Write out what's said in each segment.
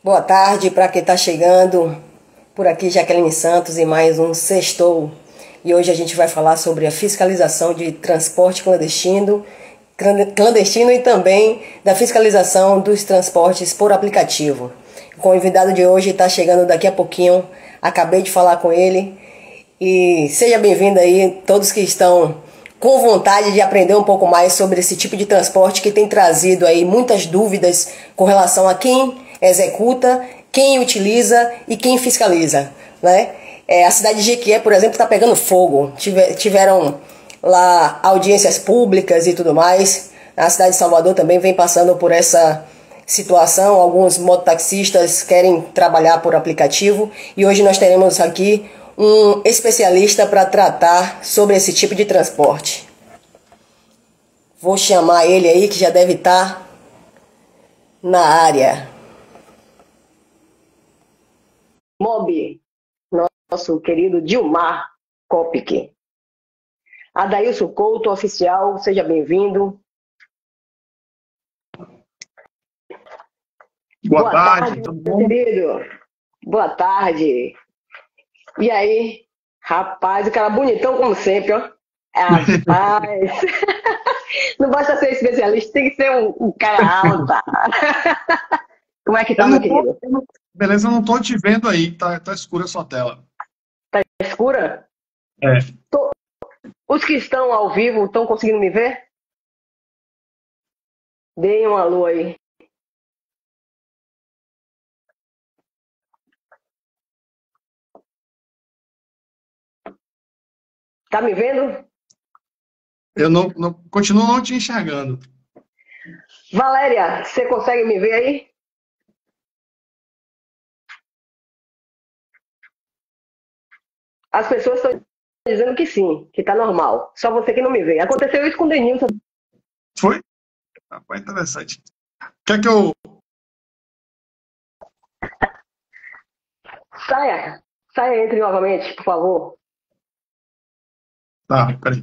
Boa tarde para quem está chegando. Por aqui, Jaqueline Santos e mais um Sextou. E hoje a gente vai falar sobre a fiscalização de transporte clandestino e também da fiscalização dos transportes por aplicativo. O convidado de hoje está chegando daqui a pouquinho. Acabei de falar com ele. E seja bem-vindo aí, todos que estão com vontade de aprender um pouco mais sobre esse tipo de transporte que tem trazido aí muitas dúvidas com relação a quem executa, quem utiliza e quem fiscaliza, né? A cidade de Jequié, por exemplo, está pegando fogo. Tiveram lá audiências públicas e tudo mais. A cidade de Salvador também vem passando por essa situação. Alguns mototaxistas querem trabalhar por aplicativo e hoje nós teremos aqui um especialista para tratar sobre esse tipo de transporte. Vou chamar ele aí que já deve estar na área. Mob, nosso querido Dilmar Kopic. Adailson Couto, oficial, seja bem-vindo. Boa tarde, tudo bom? Querido. Boa tarde. E aí, rapaz, o cara bonitão como sempre, ó. Rapaz. Não basta ser especialista, tem que ser um cara alto. Como é que tá, meu querido? Beleza, eu não tô te vendo aí, tá escura a sua tela. Tá escura? É. Os que estão ao vivo estão conseguindo me ver? Deem um alô aí. Tá me vendo? Eu continuo não te enxergando. Valéria, você consegue me ver aí? As pessoas estão dizendo que sim, que tá normal. Só você que não me vê. Aconteceu isso com o Denilson. Foi? Rapaz, interessante. Quer que eu... Saia, entre novamente, por favor. Tá, peraí.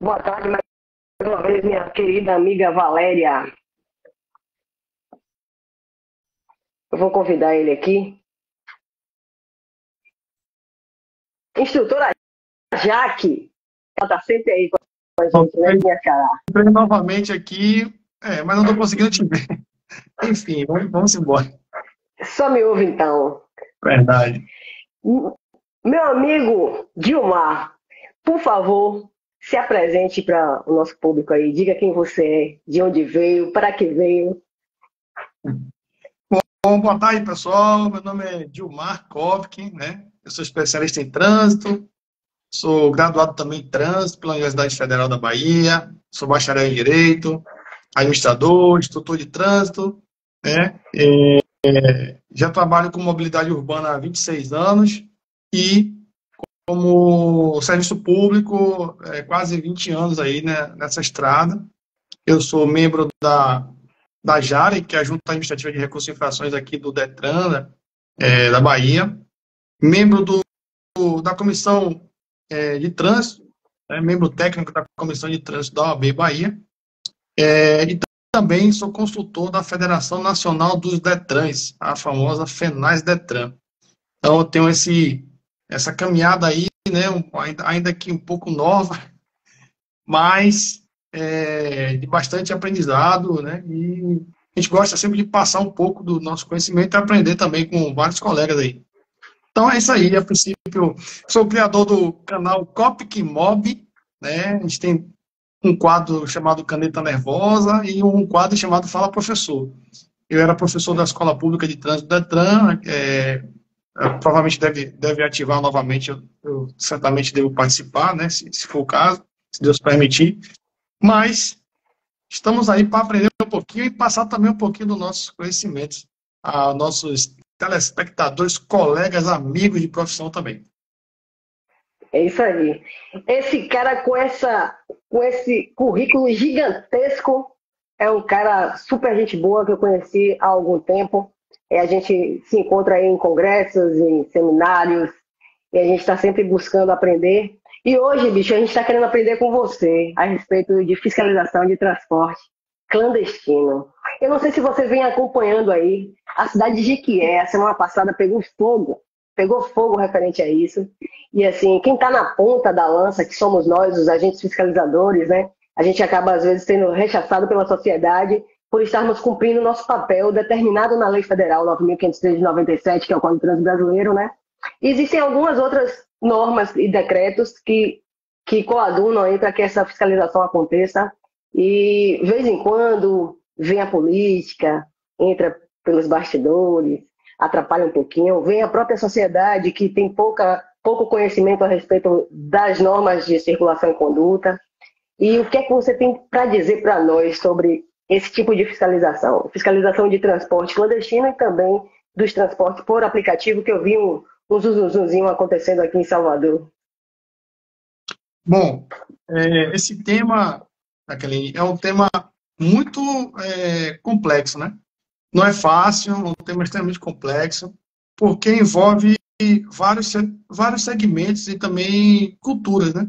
Boa tarde, mais uma vez, minha querida amiga Valéria. Eu vou convidar ele aqui. Instrutora Jaque. Ela tá sempre aí com a gente, né, minha cara? Entrei novamente aqui, mas não tô conseguindo te ver. Enfim, vamos embora. Só me ouve, então. Verdade. Meu amigo Dilmar, por favor, se apresente para o nosso público aí. Diga quem você é, de onde veio, para que veio. Bom, boa tarde, pessoal. Meu nome é Dilmar Kopic, né? Eu sou especialista em trânsito, sou graduado também em trânsito pela Universidade Federal da Bahia, sou bacharel em Direito, administrador, instrutor de trânsito, né? Já trabalho com mobilidade urbana há 26 anos e como serviço público, quase 20 anos aí, né, nessa estrada. Eu sou membro da JARE, que é a Junta Administrativa de Recursos e Infrações aqui do DETRAN, né, da Bahia, membro da Comissão de Trânsito, né, membro técnico da Comissão de Trânsito da OAB Bahia, e também sou consultor da Federação Nacional dos DETRANs, a famosa FENAS-DETRAN. Então, eu tenho essa caminhada aí, né, ainda que um pouco nova, mas de bastante aprendizado, né, e a gente gosta sempre de passar um pouco do nosso conhecimento e aprender também com vários colegas aí. Então é isso aí, a princípio, sou o criador do canal Kopic Mob, né, a gente tem um quadro chamado Caneta Nervosa e um quadro chamado Fala Professor. Eu era professor da Escola Pública de Trânsito da DETRAN, provavelmente deve ativar novamente, eu certamente devo participar, né, se for o caso, se Deus permitir. Mas estamos aí para aprender um pouquinho e passar também um pouquinho dos nossos conhecimentos a nossos telespectadores, colegas, amigos de profissão também. É isso aí. Esse cara com esse currículo gigantesco é um cara super gente boa que eu conheci há algum tempo. A gente se encontra aí em congressos, em seminários, e a gente está sempre buscando aprender. E hoje, bicho, a gente está querendo aprender com você a respeito de fiscalização de transporte clandestino. Eu não sei se você vem acompanhando aí, a cidade de Jequié, a semana passada pegou fogo referente a isso. E assim, quem está na ponta da lança, que somos nós, os agentes fiscalizadores, né? A gente acaba, às vezes, sendo rechaçado pela sociedade por estarmos cumprindo o nosso papel determinado na Lei Federal 9.503 de 97, que é o Código de Trânsito Brasileiro, né? E existem algumas outras normas e decretos que coadunam aí para que essa fiscalização aconteça. E, de vez em quando, vem a política, entra pelos bastidores, atrapalha um pouquinho, vem a própria sociedade que tem pouco conhecimento a respeito das normas de circulação e conduta. E o que é que você tem para dizer para nós sobre esse tipo de fiscalização? Fiscalização de transporte clandestino e também dos transportes por aplicativo, que eu vi um zuzunzinho acontecendo aqui em Salvador. Bom, esse tema, Jaqueline, é um tema muito complexo, né? Não é fácil, é um tema extremamente complexo, porque envolve vários segmentos e também culturas, né?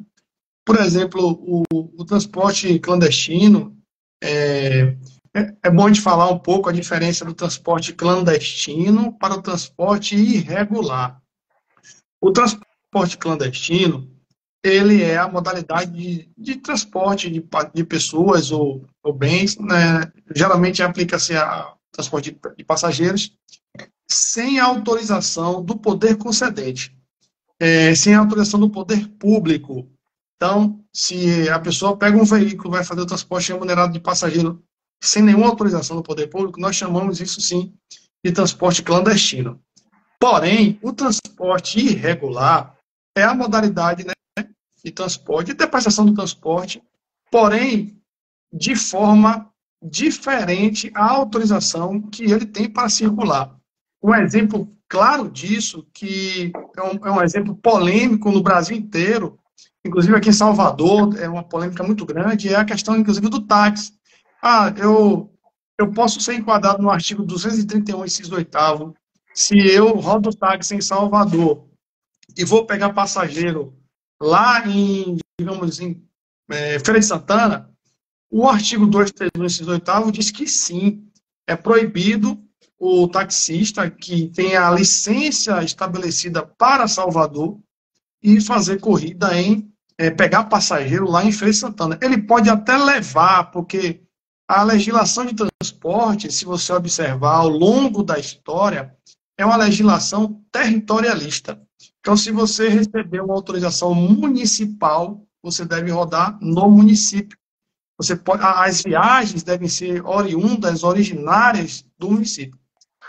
Por exemplo, o transporte clandestino, é bom de falar um pouco a diferença do transporte clandestino para o transporte irregular. O transporte clandestino, ele é a modalidade de transporte de pessoas ou bens, né? Geralmente aplica-se a transporte de passageiros, sem autorização do poder concedente, sem autorização do poder público. Então, se a pessoa pega um veículo, vai fazer o transporte remunerado de passageiro sem nenhuma autorização do poder público, nós chamamos isso, sim, de transporte clandestino. Porém, o transporte irregular é a modalidade, né, de transporte, de prestação do transporte, porém, de forma diferente à autorização que ele tem para circular. Um exemplo claro disso, que é um exemplo polêmico no Brasil inteiro, inclusive aqui em Salvador, é uma polêmica muito grande, é a questão, inclusive, do táxi. Eu posso ser enquadrado no artigo 231, inciso 8º, se eu rodo táxi em Salvador e vou pegar passageiro lá digamos, em Feira de Santana, o artigo 231, inciso 8º, diz que sim, é proibido o taxista que tenha a licença estabelecida para Salvador e fazer corrida pegar passageiro lá em Feira de Santana. Ele pode até levar, porque a legislação de transporte, se você observar ao longo da história, é uma legislação territorialista. Então, se você receber uma autorização municipal, você deve rodar no município. As viagens devem ser originárias do município.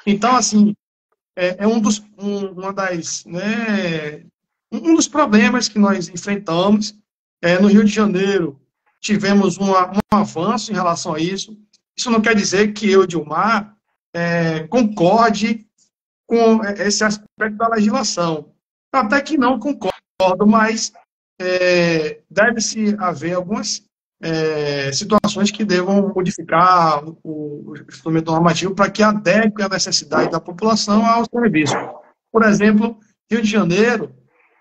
Então, assim, um dos problemas que nós enfrentamos. No Rio de Janeiro, tivemos um avanço em relação a isso. Isso não quer dizer que eu, Dilmar, concorde com esse aspecto da legislação. Até que não concordo, mas deve-se haver algumas situações que devam modificar o instrumento normativo para que adeque a necessidade da população ao serviço. Por exemplo, Rio de Janeiro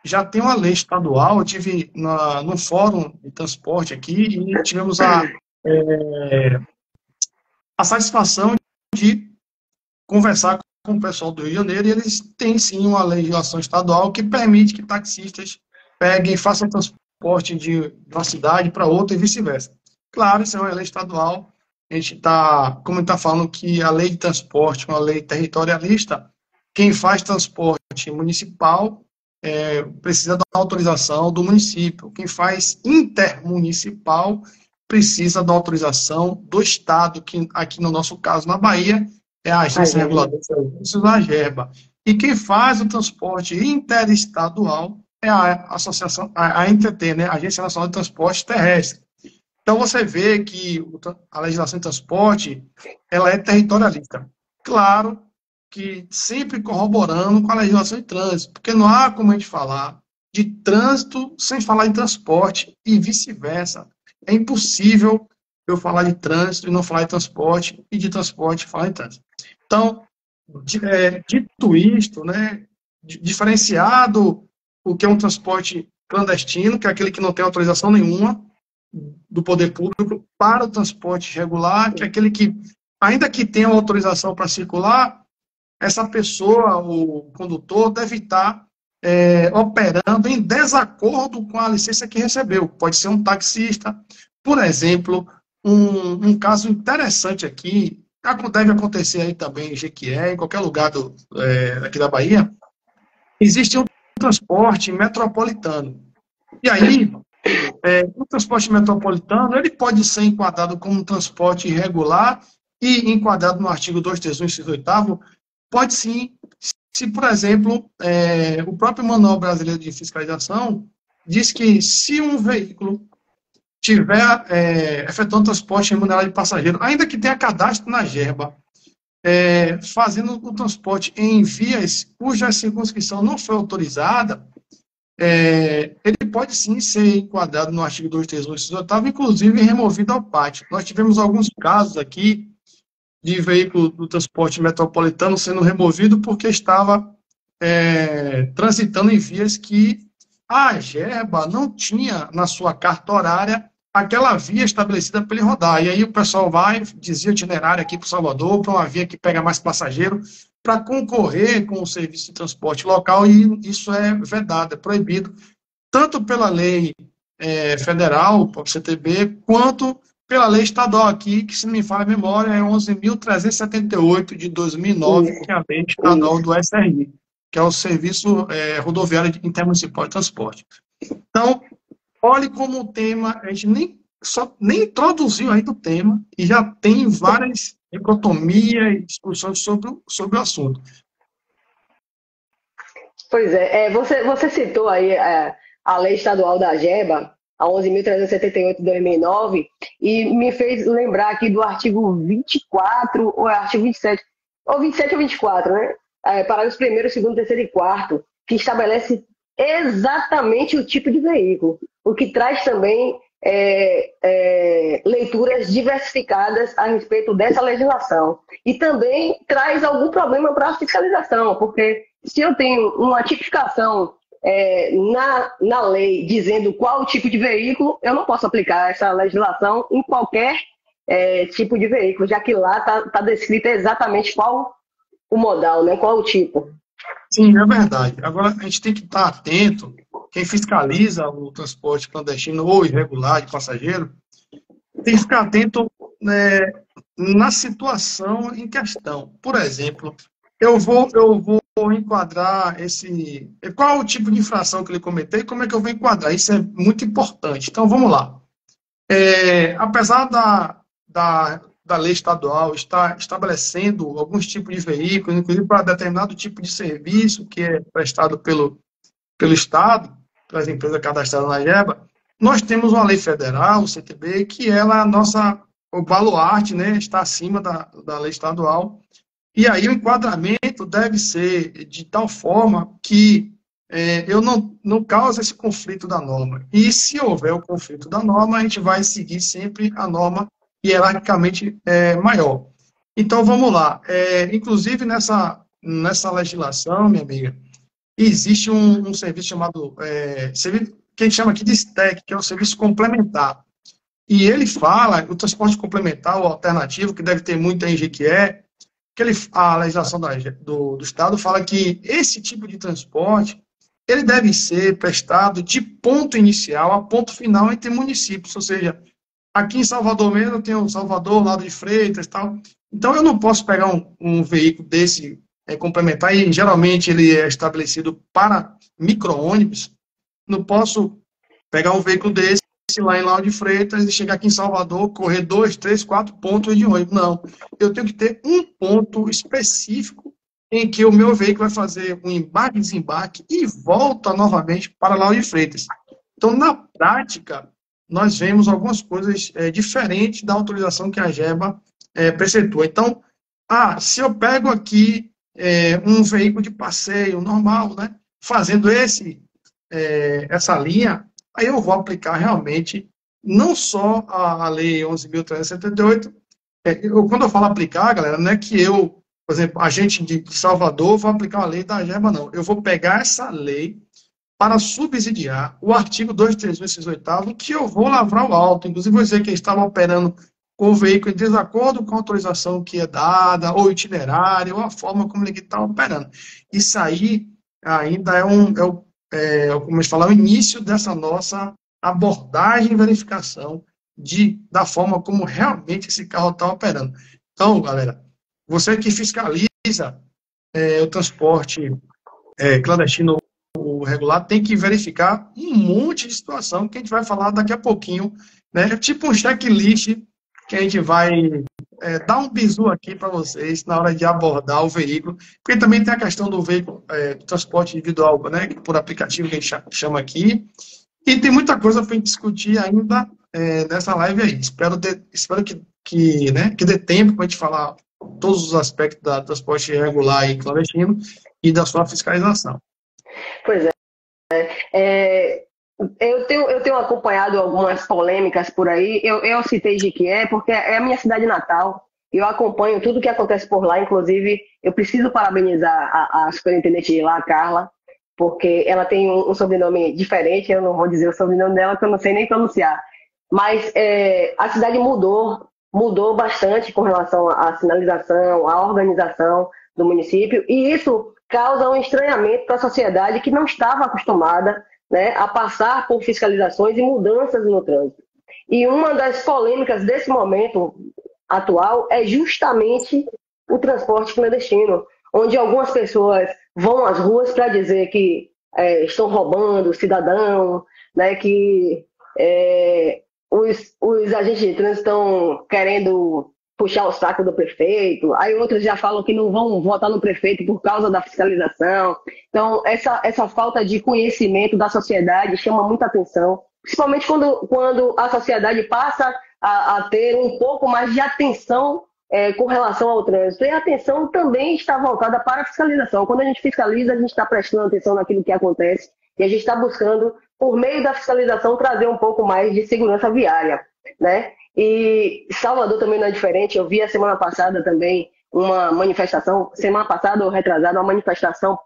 já tem uma lei estadual. Eu tive no fórum de transporte aqui e tivemos a satisfação de conversar com o pessoal do Rio de Janeiro, e eles têm sim uma legislação estadual que permite que taxistas peguem e façam transporte de uma cidade para outra e vice-versa. Claro, isso é uma lei estadual. A gente como está falando que a lei de transporte é uma lei territorialista, quem faz transporte municipal precisa da autorização do município. Quem faz intermunicipal precisa da autorização do Estado, que aqui no nosso caso, na Bahia, é a Agência Reguladora de Serviços, a AGERBA. E quem faz o transporte interestadual é a associação, a ANTT, né? A Agência Nacional de Transporte Terrestre. Então, você vê que a legislação de transporte, ela é territorialista. Claro que sempre corroborando com a legislação de trânsito, porque não há como a gente falar de trânsito sem falar de transporte e vice-versa. É impossível eu falar de trânsito e não falar de transporte, e de transporte falar de trânsito. Então, dito isto, né, diferenciado o que é um transporte clandestino, que é aquele que não tem autorização nenhuma do poder público, para o transporte regular, que é aquele que, ainda que tenha uma autorização para circular, essa pessoa, o condutor, deve estar operando em desacordo com a licença que recebeu. Pode ser um taxista. Por exemplo, um caso interessante aqui, deve acontecer aí também em Jequié, em qualquer lugar aqui da Bahia, existe um transporte metropolitano. E aí, o transporte metropolitano, ele pode ser enquadrado como um transporte irregular e enquadrado no artigo 231, inciso 8º, pode sim, se, por exemplo, o próprio Manual Brasileiro de Fiscalização diz que se um veículo tiver efetuando transporte remunerado de passageiro, ainda que tenha cadastro na GERBA, fazendo o transporte em vias cuja circunscrição não foi autorizada, ele pode sim ser enquadrado no artigo 231, inciso 8º, inclusive removido ao pátio. Nós tivemos alguns casos aqui de veículo do transporte metropolitano sendo removido porque estava transitando em vias que a GERBA não tinha na sua carta horária aquela via estabelecida para ele rodar. E aí o pessoal dizia itinerário aqui para Salvador, para uma via que pega mais passageiro, para concorrer com o serviço de transporte local, e isso é vedado, é proibido, tanto pela lei federal, para o CTB, quanto pela lei estadual aqui, que, se não me falha a memória, é 11.378 de 2009, que é a lei estadual do SRI, que é o Serviço Rodoviário Intermunicipal de Transporte. Então, olhe como o tema, a gente nem introduziu ainda o tema, e já tem várias dicotomias e discussões sobre o assunto. Pois é, você citou aí a lei estadual da GEBA, a 11.378 de 2009, e me fez lembrar aqui do artigo 24, ou artigo 27, ou 27 ou 24, né? Parágrafos 1º, 2º, 3º e 4º, que estabelece exatamente o tipo de veículo, o que traz também leituras diversificadas a respeito dessa legislação. E também traz algum problema para a fiscalização, porque se eu tenho uma tipificação na lei dizendo qual o tipo de veículo, eu não posso aplicar essa legislação em qualquer tipo de veículo, já que lá está descrito exatamente qual o modal, né? Qual o tipo. Sim, é verdade. Agora, a gente tem que estar atento, quem fiscaliza o transporte clandestino ou irregular de passageiro, tem que ficar atento na situação em questão. Por exemplo, eu vou enquadrar qual o tipo de infração que ele cometeu e como é que eu vou enquadrar. Isso é muito importante. Então, vamos lá. Apesar da lei estadual estar estabelecendo alguns tipos de veículos, inclusive para determinado tipo de serviço que é prestado pelo Estado, pelas empresas cadastradas na GEBA, nós temos uma lei federal, o CTB, que ela o baluarte, né, está acima da lei estadual. E aí o enquadramento deve ser de tal forma que eu não cause esse conflito da norma. E se houver o conflito da norma, a gente vai seguir sempre a norma hierarquicamente maior. Então, vamos lá. Inclusive, nessa legislação, minha amiga, existe um serviço chamado, que a gente chama aqui de STEC, que é o serviço complementar. E ele fala, o transporte complementar, o alternativo, que deve ter muito em Jequié, a legislação do Estado fala que esse tipo de transporte, ele deve ser prestado de ponto inicial a ponto final entre municípios, ou seja, aqui em Salvador mesmo, tem o Salvador, Lado de Freitas e tal. Então, eu não posso pegar um veículo desse complementar, e geralmente ele é estabelecido para micro-ônibus. Não posso pegar um veículo desse lá em Lauro de Freitas e chegar aqui em Salvador, correr 2, 3, 4 pontos de ônibus. Não. Eu tenho que ter um ponto específico em que o meu veículo vai fazer um embarque e desembarque e volta novamente para Lauro de Freitas. Então, na prática, nós vemos algumas coisas diferentes da autorização que a GEBA preceitua. Então, se eu pego aqui um veículo de passeio normal, né, fazendo essa linha, aí eu vou aplicar realmente não só a Lei 11.378. Quando eu falo aplicar, galera, não é que eu, por exemplo, agente de Salvador, vou aplicar a lei da GEBA, não. Eu vou pegar essa lei, para subsidiar o artigo 231, que eu vou lavrar o auto. Inclusive, vou dizer que estava operando com o veículo em desacordo com a autorização que é dada, ou itinerário, ou a forma como ele está operando. Isso aí ainda como a gente fala, o início dessa nossa abordagem e verificação da forma como realmente esse carro está operando. Então, galera, você que fiscaliza o transporte clandestino regular, tem que verificar um monte de situação que a gente vai falar daqui a pouquinho, né? Tipo um checklist que a gente vai dar um bizu aqui para vocês na hora de abordar o veículo, porque também tem a questão do veículo, do transporte individual, né? Por aplicativo que a gente chama aqui, e tem muita coisa para a gente discutir ainda nessa live aí. Espero que dê tempo para a gente falar todos os aspectos do transporte regular e clandestino e da sua fiscalização. Pois é. Eu tenho acompanhado algumas polêmicas por aí. Eu citei Jequié porque é a minha cidade natal. Eu acompanho tudo que acontece por lá. Inclusive, eu preciso parabenizar a superintendente de lá, a Carla, porque ela tem um sobrenome diferente. Eu não vou dizer o sobrenome dela, que eu não sei nem pronunciar. Mas a cidade mudou bastante com relação à sinalização, à organização do município. E isso causa um estranhamento para a sociedade que não estava acostumada, né, a passar por fiscalizações e mudanças no trânsito. E uma das polêmicas desse momento atual é justamente o transporte clandestino, onde algumas pessoas vão às ruas para dizer que estão roubando o cidadão, né, que os agentes de trânsito estão querendo puxar o saco do prefeito, aí outros já falam que não vão votar no prefeito por causa da fiscalização. Então, essa falta de conhecimento da sociedade chama muita atenção, principalmente quando a sociedade passa a ter um pouco mais de atenção com relação ao trânsito. E a atenção também está voltada para a fiscalização. Quando a gente fiscaliza, a gente está prestando atenção naquilo que acontece e a gente está buscando, por meio da fiscalização, trazer um pouco mais de segurança viária, né? E Salvador também não é diferente. Eu vi a semana passada também uma manifestação, semana passada ou retrasada, uma manifestação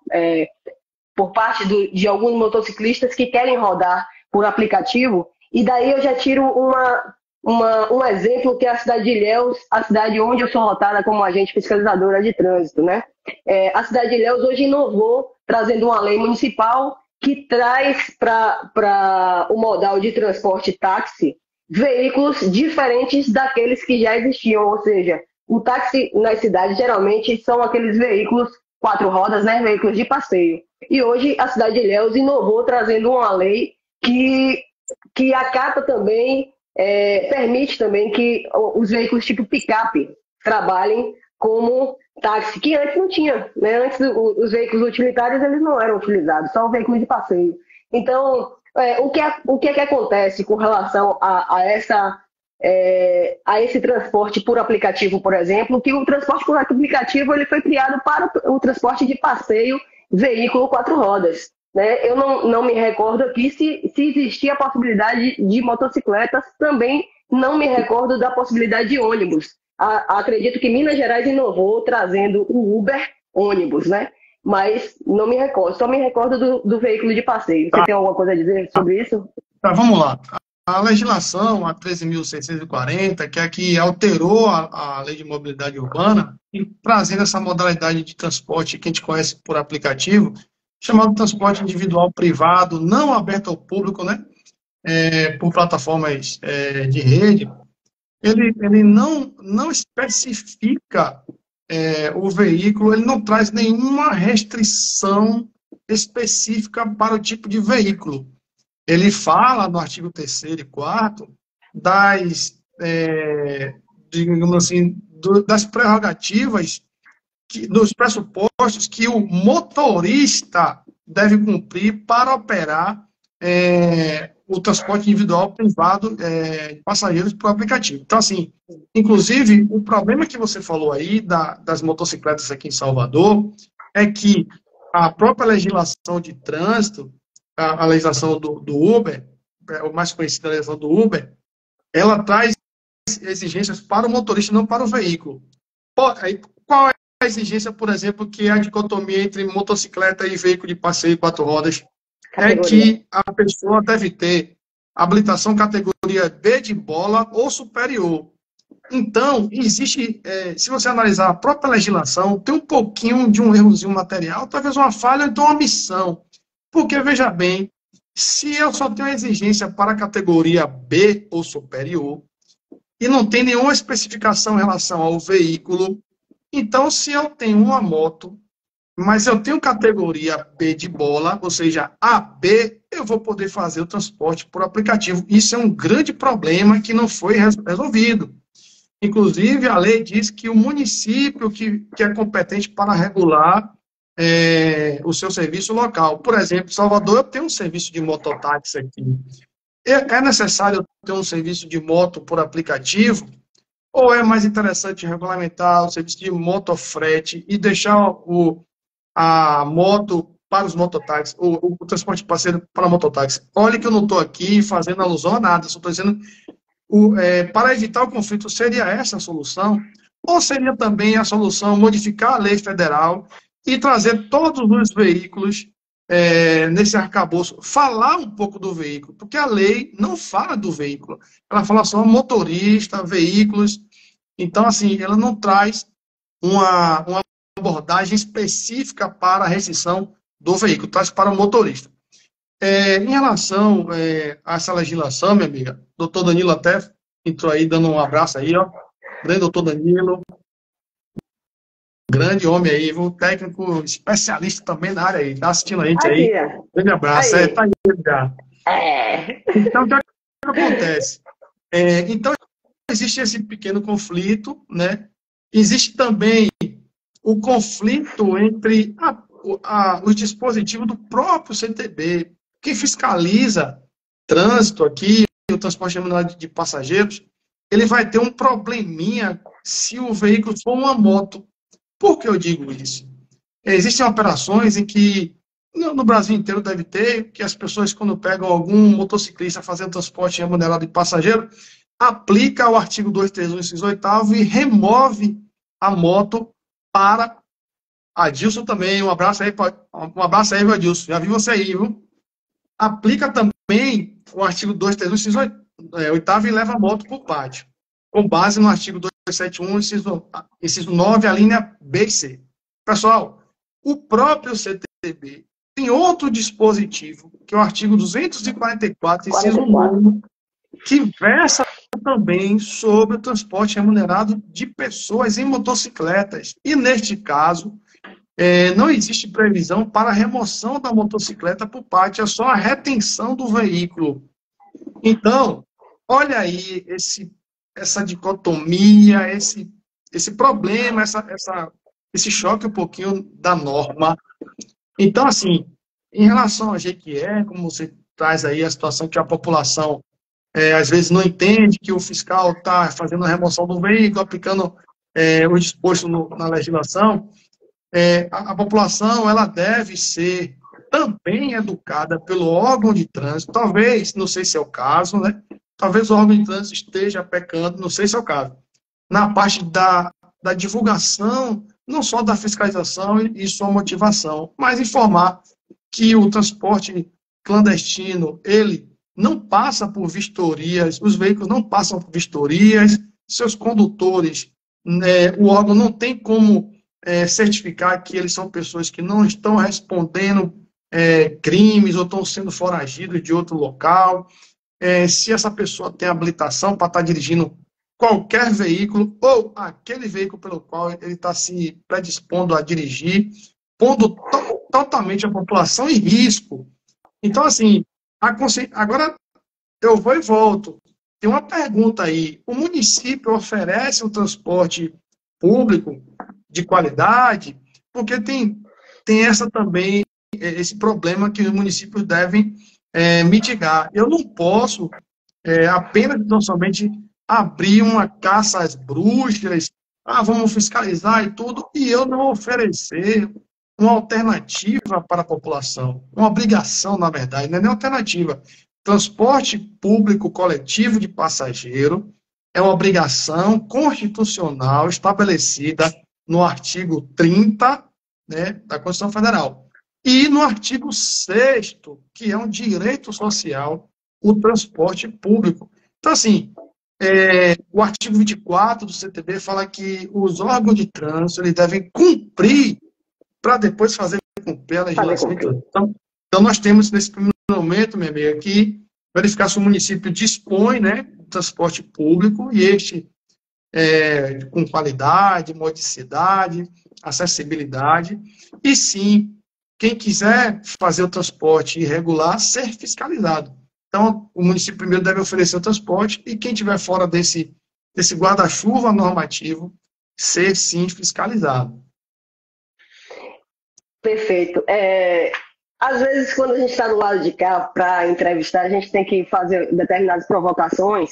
por parte de alguns motociclistas que querem rodar por aplicativo. E daí eu já tiro um exemplo, que é a cidade de Ilhéus, a cidade onde eu sou lotada como agente fiscalizadora de trânsito, né? A cidade de Ilhéus hoje inovou, trazendo uma lei municipal que traz para o modal de transporte táxi veículos diferentes daqueles que já existiam, ou seja, o táxi nas cidades geralmente são aqueles veículos 4 rodas, né, veículos de passeio. E hoje a cidade de Ilhéus inovou trazendo uma lei que acata também, permite também que os veículos tipo picape trabalhem como táxi, que antes não tinha, né? Antes os veículos utilitários eles não eram utilizados, só o veículo de passeio. Então, o que acontece com relação a esse transporte por aplicativo, por exemplo, que o transporte por aplicativo ele foi criado para o transporte de passeio, veículo 4 rodas. Né? Eu não me recordo aqui se existia a possibilidade de motocicletas, também não me recordo da possibilidade de ônibus. Acredito que Minas Gerais inovou trazendo o Uber ônibus, né? Mas não me recordo, só me recordo do veículo de passeio. Você tem alguma coisa a dizer sobre isso? Tá, vamos lá. A legislação, a 13.640, que é a que alterou a Lei de Mobilidade Urbana, e trazendo essa modalidade de transporte que a gente conhece por aplicativo, chamado transporte individual privado, não aberto ao público, né? Por plataformas de rede, ele não especifica o veículo, ele não traz nenhuma restrição específica para o tipo de veículo. Ele fala no artigo 3º e 4º digamos assim, das prerrogativas, dos pressupostos que o motorista deve cumprir para operar o transporte individual privado de passageiros por aplicativo. Então, assim, inclusive, o problema que você falou aí das motocicletas aqui em Salvador é que a própria legislação de trânsito, a legislação do Uber, o mais conhecida legislação do Uber, ela traz exigências para o motorista, não para o veículo. Qual é a exigência, por exemplo, que é a dicotomia entre motocicleta e veículo de passeio 4 rodas é Categoria. que a pessoa deve ter habilitação categoria B de bola ou superior. Então, existe, se você analisar a própria legislação, tem um pouquinho de um errozinho material, talvez uma falha, então uma omissão. Porque, veja bem, se eu só tenho exigência para a categoria B ou superior, e não tem nenhuma especificação em relação ao veículo, então, se eu tenho uma moto, mas eu tenho categoria B de bola, ou seja, AB, eu vou poder fazer o transporte por aplicativo. Isso é um grande problema que não foi resolvido. Inclusive, a lei diz que o município que é competente para regular o seu serviço local. Por exemplo, Salvador, eu tenho um serviço de mototáxi aqui. É necessário ter um serviço de moto por aplicativo? Ou é mais interessante regulamentar o serviço de motofrete e deixar a moto para os mototáxis, o transporte parceiro para mototáxi? Olha que eu não estou aqui fazendo alusão a nada, só estou dizendo para evitar o conflito, seria essa a solução? Ou seria também a solução modificar a lei federal e trazer todos os veículos nesse arcabouço, falar um pouco do veículo, porque a lei não fala do veículo, ela fala só motorista, veículos, então, assim, ela não traz uma abordagem específica para a restrição do veículo, traz para o motorista. Em relação a essa legislação, minha amiga, doutor Danilo até entrou aí dando um abraço aí, ó. Grande doutor Danilo, grande homem aí, viu? Técnico especialista também na área aí, tá assistindo a gente aí. Aí, ó. Grande abraço, Aí. tá aí já. Então, o que acontece? Então, existe esse pequeno conflito, né? Existe também o conflito entre os dispositivos do próprio CTB. Quem fiscaliza trânsito aqui, o transporte de passageiros, ele vai ter um probleminha se o veículo for uma moto. Por que eu digo isso? Existem operações em que, no Brasil inteiro deve ter, que as pessoas, quando pegam algum motociclista fazendo transporte remunerado de passageiro, aplica o artigo 231, inciso 8º, e remove a moto para Adilson também. Um abraço aí, Adilson. Já vi você aí, viu? Aplica também o artigo 231, inciso 8º, e leva a moto para o pátio, com base no artigo 271, inciso 9, a linha B e C. Pessoal, o próprio CTB tem outro dispositivo, que é o artigo 244, inciso 9, que versa também sobre o transporte remunerado de pessoas em motocicletas. E, neste caso, não existe previsão para a remoção da motocicleta por pátio, é só a retenção do veículo. Então, olha aí essa dicotomia, esse problema, esse choque um pouquinho da norma. Então, assim, em relação a Jequié, como você traz aí a situação que a população às vezes não entende que o fiscal está fazendo a remoção do veículo, aplicando o disposto na legislação, a população ela deve ser também educada pelo órgão de trânsito. Talvez, não sei se é o caso, né? Talvez o órgão de trânsito esteja pecando, não sei se é o caso, na parte da divulgação, não só da fiscalização e sua motivação, mas informar que o transporte clandestino, ele não passa por vistorias, os veículos não passam por vistorias, seus condutores, o órgão não tem como certificar que eles são pessoas que não estão respondendo crimes ou estão sendo foragidos de outro local, se essa pessoa tem habilitação para estar dirigindo qualquer veículo ou aquele veículo pelo qual ele está se predispondo a dirigir, pondo totalmente a população em risco. Então, assim, agora eu vou e volto. Tem uma pergunta aí. O município oferece um transporte público de qualidade? Porque tem essa também, esse problema que os municípios devem mitigar. Eu não posso apenas, não somente, abrir uma caça às bruxas, vamos fiscalizar e tudo, e eu não oferecer uma alternativa para a população, uma obrigação, na verdade, não é nem alternativa. Transporte público coletivo de passageiro é uma obrigação constitucional estabelecida no artigo 30, né, da Constituição Federal. E no artigo 6º, que é um direito social, o transporte público. Então, assim, o artigo 24 do CTB fala que os órgãos de trânsito eles devem cumprir para depois fazer cumprir a Fazer legislação e cumprir. tudo. Então, nós temos, nesse primeiro momento, minha amiga, que verificar se o município dispõe, né, de transporte público, e este com qualidade, modicidade, acessibilidade, e sim, quem quiser fazer o transporte irregular, ser fiscalizado. Então, o município primeiro deve oferecer o transporte, e quem estiver fora desse guarda-chuva normativo, ser sim fiscalizado. Perfeito. Às vezes, quando a gente está do lado de cá para entrevistar, a gente tem que fazer determinadas provocações,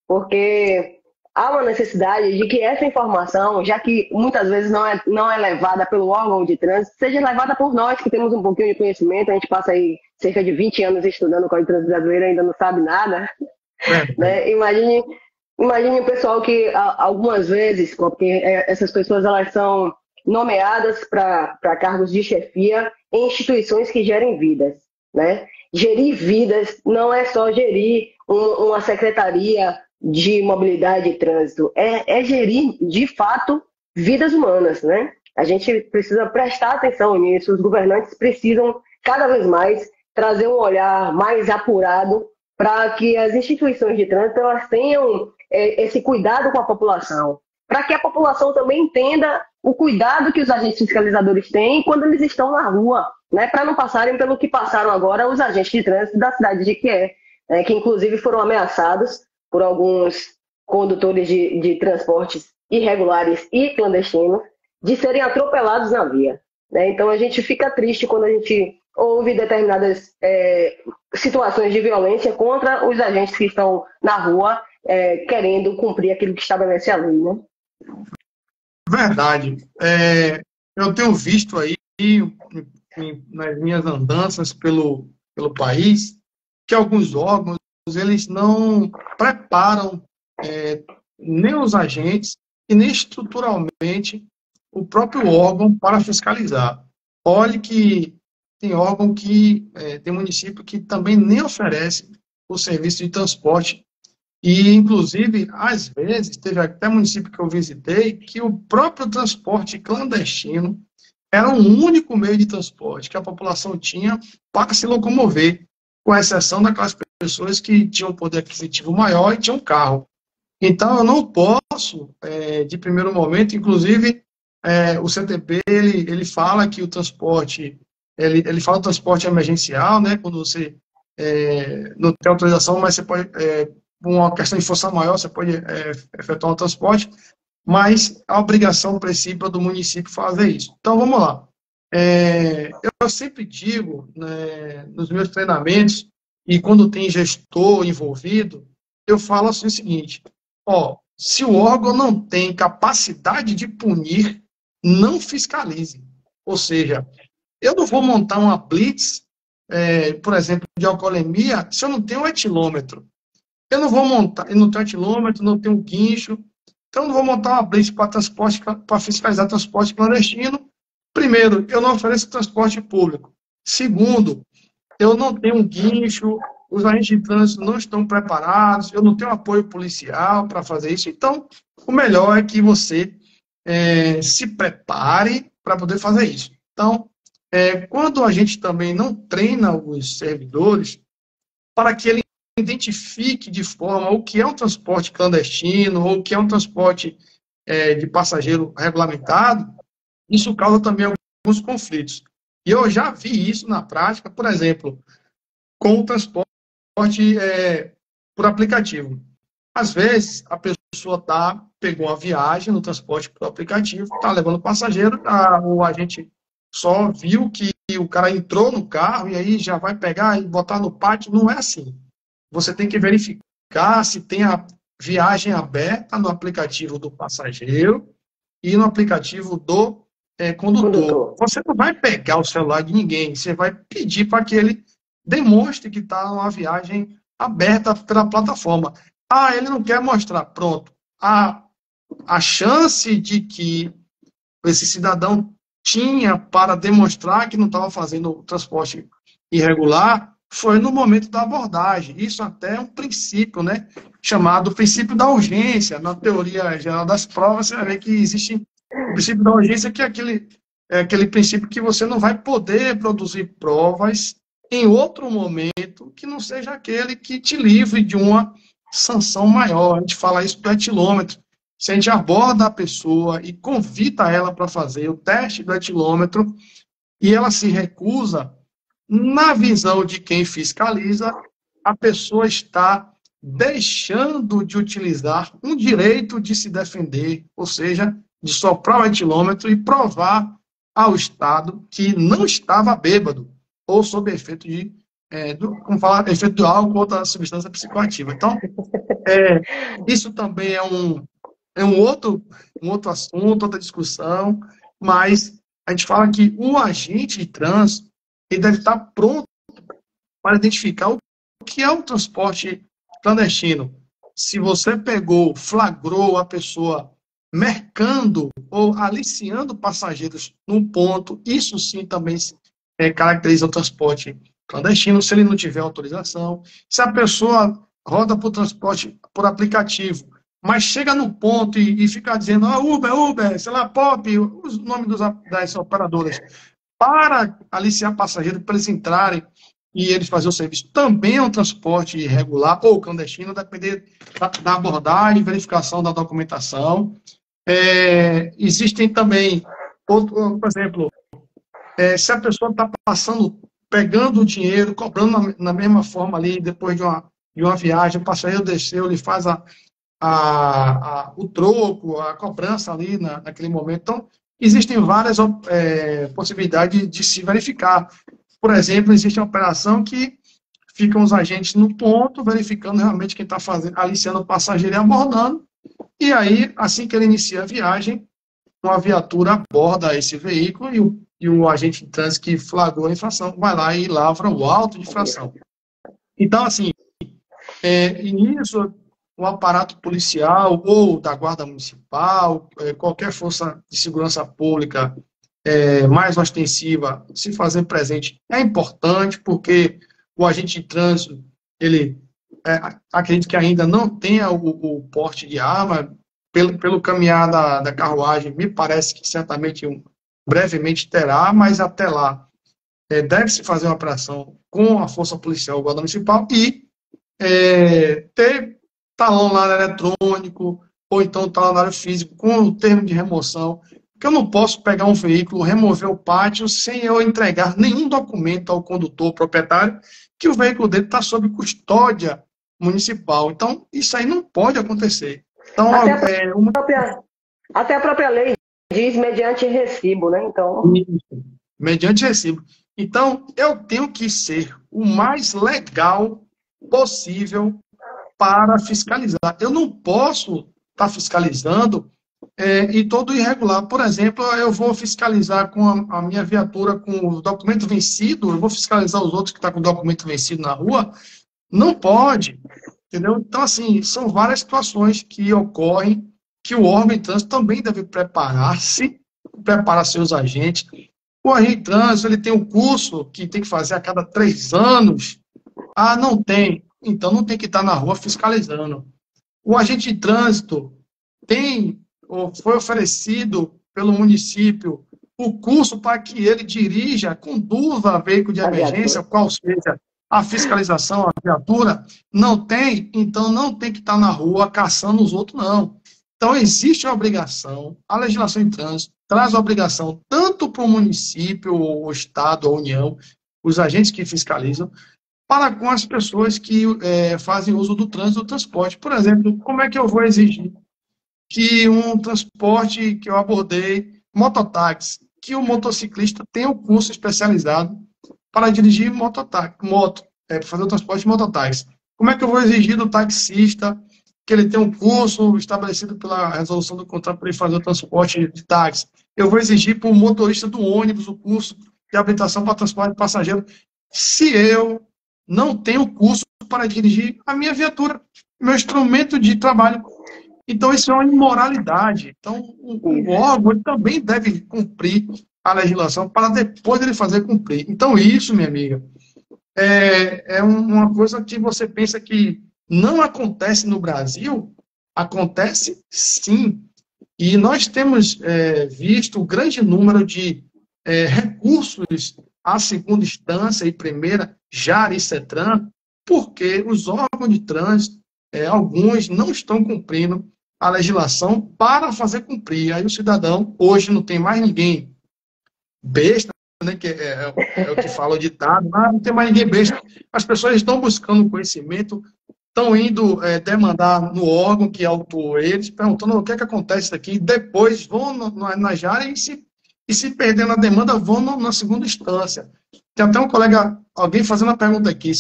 porque há uma necessidade de que essa informação, já que muitas vezes não é levada pelo órgão de trânsito, seja levada por nós que temos um pouquinho de conhecimento. A gente passa aí cerca de 20 anos estudando o Código de Trânsito Brasileiro e ainda não sabe nada, né? Imagine o pessoal que algumas vezes, porque essas pessoas elas são nomeadas para cargos de chefia em instituições que gerem vidas, né? Gerir vidas não é só gerir uma secretaria de mobilidade e trânsito, é gerir, de fato, vidas humanas, né? A gente precisa prestar atenção nisso, os governantes precisam cada vez mais trazer um olhar mais apurado para que as instituições de trânsito elas tenham esse cuidado com a população, para que a população também entenda o cuidado que os agentes fiscalizadores têm quando eles estão na rua, né, para não passarem pelo que passaram agora os agentes de trânsito da cidade de Jequié, né, que inclusive foram ameaçados por alguns condutores de transportes irregulares e clandestinos de serem atropelados na via, né? Então a gente fica triste quando a gente ouve determinadas situações de violência contra os agentes que estão na rua querendo cumprir aquilo que estabelece a lei, né? Verdade. Eu tenho visto aí, nas minhas andanças pelo país, que alguns órgãos eles não preparam nem os agentes e nem estruturalmente o próprio órgão para fiscalizar. Olhe que tem órgão tem município que também nem oferece o serviço de transporte. E, inclusive, às vezes, teve até município que eu visitei que o próprio transporte clandestino era o único meio de transporte que a população tinha para se locomover, com exceção daquelas pessoas que tinham poder aquisitivo maior e tinham carro. Então, eu não posso, de primeiro momento, inclusive, o CTB, ele fala que o transporte, ele fala do transporte emergencial, né, quando você não tem autorização, mas você pode, por uma questão de força maior, você pode efetuar um transporte, mas a obrigação principal do município fazer isso. Então, vamos lá. Eu sempre digo, né, nos meus treinamentos, e quando tem gestor envolvido, eu falo assim o seguinte: se o órgão não tem capacidade de punir, não fiscalize. Ou seja, eu não vou montar uma blitz, por exemplo, de alcoolemia, se eu não tenho um etilômetro. Eu não vou montar, eu não tenho etilômetro, não tenho guincho, então eu não vou montar uma blitz para fiscalizar transporte clandestino. Primeiro, eu não ofereço transporte público. Segundo, eu não tenho um guincho, os agentes de trânsito não estão preparados, eu não tenho apoio policial para fazer isso. Então, o melhor é que você se prepare para poder fazer isso. Então, quando a gente também não treina os servidores para que ele identifique de forma o que é um transporte clandestino ou o que é um transporte de passageiro regulamentado, isso causa também alguns conflitos. E eu já vi isso na prática, por exemplo, com o transporte por aplicativo. Às vezes, a pessoa pegou uma viagem no transporte por aplicativo, está levando passageiro, o agente só viu que o cara entrou no carro e aí já vai pegar e botar no pátio. Não é assim. Você tem que verificar se tem a viagem aberta no aplicativo do passageiro e no aplicativo do condutor. Você não vai pegar o celular de ninguém, você vai pedir para que ele demonstre que está numa viagem aberta pela plataforma. Ele não quer mostrar. Pronto. A chance de que esse cidadão tinha para demonstrar que não estava fazendo o transporte irregular foi no momento da abordagem. Isso até é um princípio, né, chamado princípio da urgência. Na teoria geral das provas, você vai ver que existe o princípio da urgência, que é aquele princípio que você não vai poder produzir provas em outro momento que não seja aquele que te livre de uma sanção maior. A gente fala isso do etilômetro. Se a gente aborda a pessoa e convida ela para fazer o teste do etilômetro e ela se recusa, na visão de quem fiscaliza, a pessoa está deixando de utilizar um direito de se defender, ou seja, de soprar o etilômetro e provar ao Estado que não estava bêbado ou sob efeito de, como falar, efeito do álcool ou outra substância psicoativa. Então, isso também é um outro assunto, outra discussão, mas a gente fala que o agente de trânsito ele deve estar pronto para identificar o que é o transporte clandestino. Se você pegou, flagrou a pessoa mercando ou aliciando passageiros num ponto, isso sim também caracteriza o transporte clandestino, se ele não tiver autorização. Se a pessoa roda por transporte por aplicativo, mas chega no ponto e fica dizendo Uber, sei lá, Pop, os nomes das operadoras, para aliciar passageiros, para eles entrarem e eles fazerem o serviço, também é um transporte irregular ou clandestino, depender da abordagem, verificação da documentação. Existem também, por exemplo, se a pessoa está pegando o dinheiro, cobrando na mesma forma ali, depois de uma viagem, o passageiro desceu, ele faz o troco, a cobrança ali naquele momento. Então, existem várias possibilidades de se verificar. Por exemplo, existe uma operação que ficam os agentes no ponto, verificando realmente quem está aliciando o passageiro e abordando, e aí, assim que ele inicia a viagem, uma viatura aborda esse veículo e o agente de trânsito que flagrou a infração vai lá e lavra o auto de infração. Então, assim, nisso, o aparato policial ou da Guarda Municipal, qualquer força de segurança pública mais ostensiva, se fazer presente é importante, porque o agente de trânsito, ele acredito que ainda não tenha o porte de arma, pelo caminhar da carruagem, me parece que certamente brevemente terá, mas até lá deve-se fazer uma operação com a força policial, o Guarda Municipal, e ter talão lá eletrônico, ou então talão físico, com o termo de remoção, porque eu não posso pegar um veículo, remover o pátio, sem eu entregar nenhum documento ao condutor, proprietário, que o veículo dele está sob custódia municipal. Então, isso aí não pode acontecer. Então, até a própria lei diz mediante recibo, né? Então... mediante recibo. Então, eu tenho que ser o mais legal possível para fiscalizar. Eu não posso estar fiscalizando e todo irregular. Por exemplo, eu vou fiscalizar com a minha viatura com o documento vencido, eu vou fiscalizar os outros que estão com o documento vencido na rua. Não pode, entendeu? Então, assim, são várias situações que ocorrem que o órgão de trânsito também deve preparar-se, preparar seus agentes. O agente de trânsito, ele tem um curso que tem que fazer a cada 3 anos. Ah, não tem. Então, não tem que estar na rua fiscalizando. O agente de trânsito foi oferecido pelo município o curso para que ele conduza veículo de emergência, qual seja a fiscalização, a viatura. Não tem, então não tem que estar na rua caçando os outros, não. Então, existe a obrigação, a legislação de trânsito traz a obrigação tanto para o município, o Estado, a União, os agentes que fiscalizam, para com as pessoas que fazem uso do trânsito do transporte. Por exemplo, como é que eu vou exigir que um transporte que eu abordei, mototáxi, que o motociclista tenha um curso especializado para dirigir para fazer o transporte de mototáxi? Como é que eu vou exigir do taxista que ele tenha um curso estabelecido pela resolução do contrato para ele fazer o transporte de táxi? Eu vou exigir para o motorista do ônibus o curso de habilitação para transporte de passageiro, se eu não tenho curso para dirigir a minha viatura, meu instrumento de trabalho. Então, isso é uma imoralidade. Então, o órgão também deve cumprir a legislação para depois ele fazer cumprir. Então, isso, minha amiga, uma coisa que você pensa que não acontece no Brasil, acontece sim. E nós temos visto um grande número de recursos à segunda instância e primeira, JAR e CETRAN, porque os órgãos de trânsito, alguns não estão cumprindo a legislação para fazer cumprir. Aí o cidadão, hoje não tem mais ninguém besta, né, que é o que fala o ditado, não tem mais ninguém besta. As pessoas estão buscando conhecimento, estão indo demandar no órgão que autuou eles, perguntando o que é que acontece aqui, depois vão na JAR e se perder na demanda, vão na segunda instância. Tem até um colega, alguém fazendo uma pergunta aqui,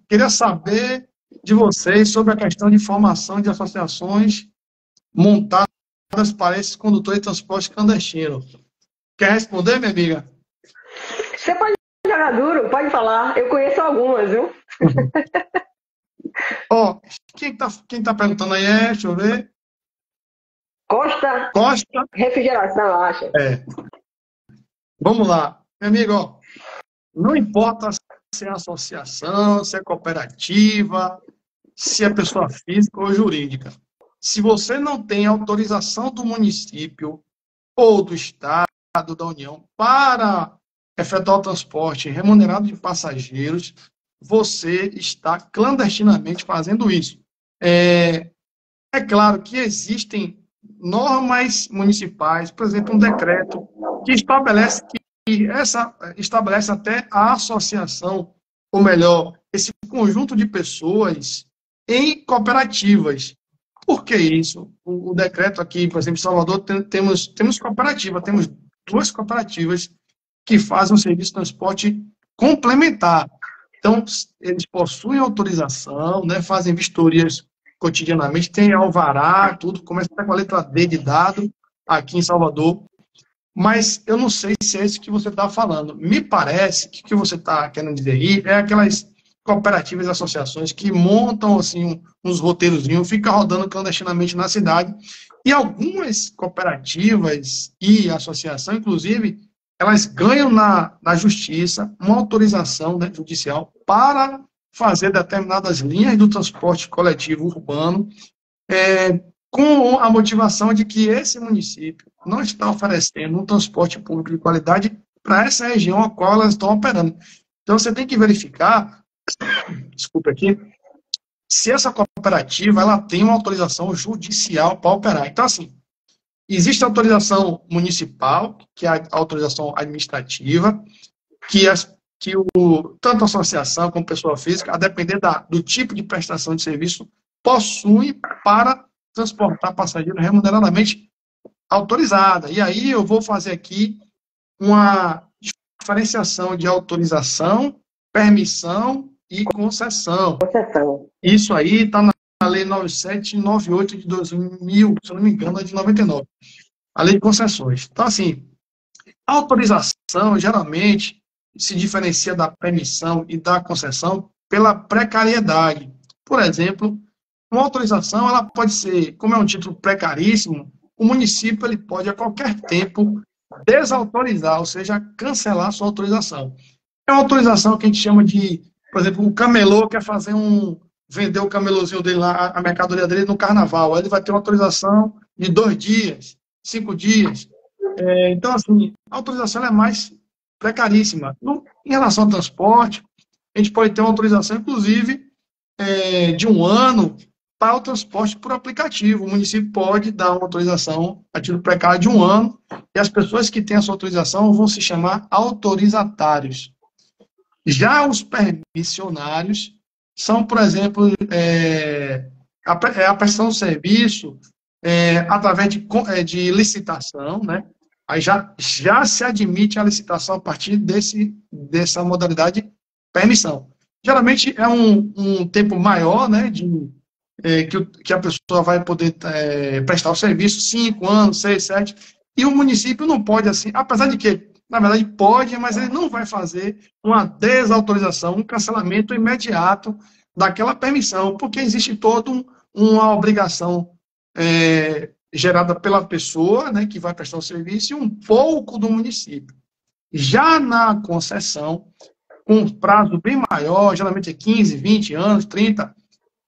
queria saber de vocês sobre a questão de formação de associações montadas para esses condutores de transporte clandestino. Quer responder, minha amiga? Você pode jogar duro, pode falar. Eu conheço algumas, viu? Ó, quem tá perguntando aí deixa eu ver. Costa. Refrigeração, eu acho. Vamos lá. Meu amigo, ó, não importa se é associação, se é cooperativa, se é pessoa física ou jurídica. Se você não tem autorização do município ou do Estado, da União, para efetuar o transporte remunerado de passageiros, você está clandestinamente fazendo isso. É claro que existem normas municipais, por exemplo, um decreto que estabelece estabelece até a associação, ou melhor, esse conjunto de pessoas em cooperativas. Por que isso? O decreto aqui, por exemplo, em Salvador, temos cooperativa, temos 2 cooperativas que fazem um serviço de transporte complementar. Então, eles possuem autorização, né, fazem vistorias cotidianamente, tem alvará, tudo, começa até com a letra D de dado, aqui em Salvador. Mas eu não sei se é isso que você está falando. Me parece que o que você está querendo dizer aí é aquelas cooperativas e associações que montam assim, uns roteirozinhos, ficam rodando clandestinamente na cidade. E algumas cooperativas e associação, inclusive, elas ganham na justiça uma autorização, né, judicial para fazer determinadas linhas do transporte coletivo urbano, com a motivação de que esse município não está oferecendo um transporte público de qualidade para essa região a qual elas estão operando. Então, você tem que verificar, desculpa aqui, se essa cooperativa ela tem uma autorização judicial para operar. Então, assim, existe a autorização municipal, que é a autorização administrativa, tanto a associação como pessoa física, a depender do tipo de prestação de serviço, possui para transportar passageiro remuneradamente autorizada. E aí eu vou fazer aqui uma diferenciação de autorização, permissão e concessão. Isso aí está na Lei 9798 de 2000, se eu não me engano, é de 99. A Lei de Concessões. Então, assim, a autorização, geralmente, se diferencia da permissão e da concessão pela precariedade. Por exemplo, uma autorização, ela pode ser, como é um título precaríssimo, o município ele pode, a qualquer tempo, desautorizar, ou seja, cancelar a sua autorização. É uma autorização que a gente chama de, por exemplo, o camelô quer vender o camelôzinho dele lá, a mercadoria dele no carnaval. Aí ele vai ter uma autorização de 2 dias, 5 dias. Então, assim, a autorização é mais precaríssima. Em relação ao transporte, a gente pode ter uma autorização, inclusive, de 1 ano para o transporte por aplicativo. O município pode dar uma autorização a título precário de 1 ano, e as pessoas que têm essa autorização vão se chamar autorizatários. Já os permissionários são, por exemplo, a prestação de serviço através de licitação, né? Aí já se admite a licitação a partir dessa modalidade de permissão. Geralmente é um tempo maior, né, que a pessoa vai poder prestar o serviço, 5 anos, 6, 7, e o município não pode, assim, apesar de que, na verdade, pode, mas ele não vai fazer uma desautorização, um cancelamento imediato daquela permissão, porque existe toda uma obrigação gerada pela pessoa, né, que vai prestar o serviço, e um pouco do município. Já na concessão, com um prazo bem maior, geralmente é 15, 20 anos, 30,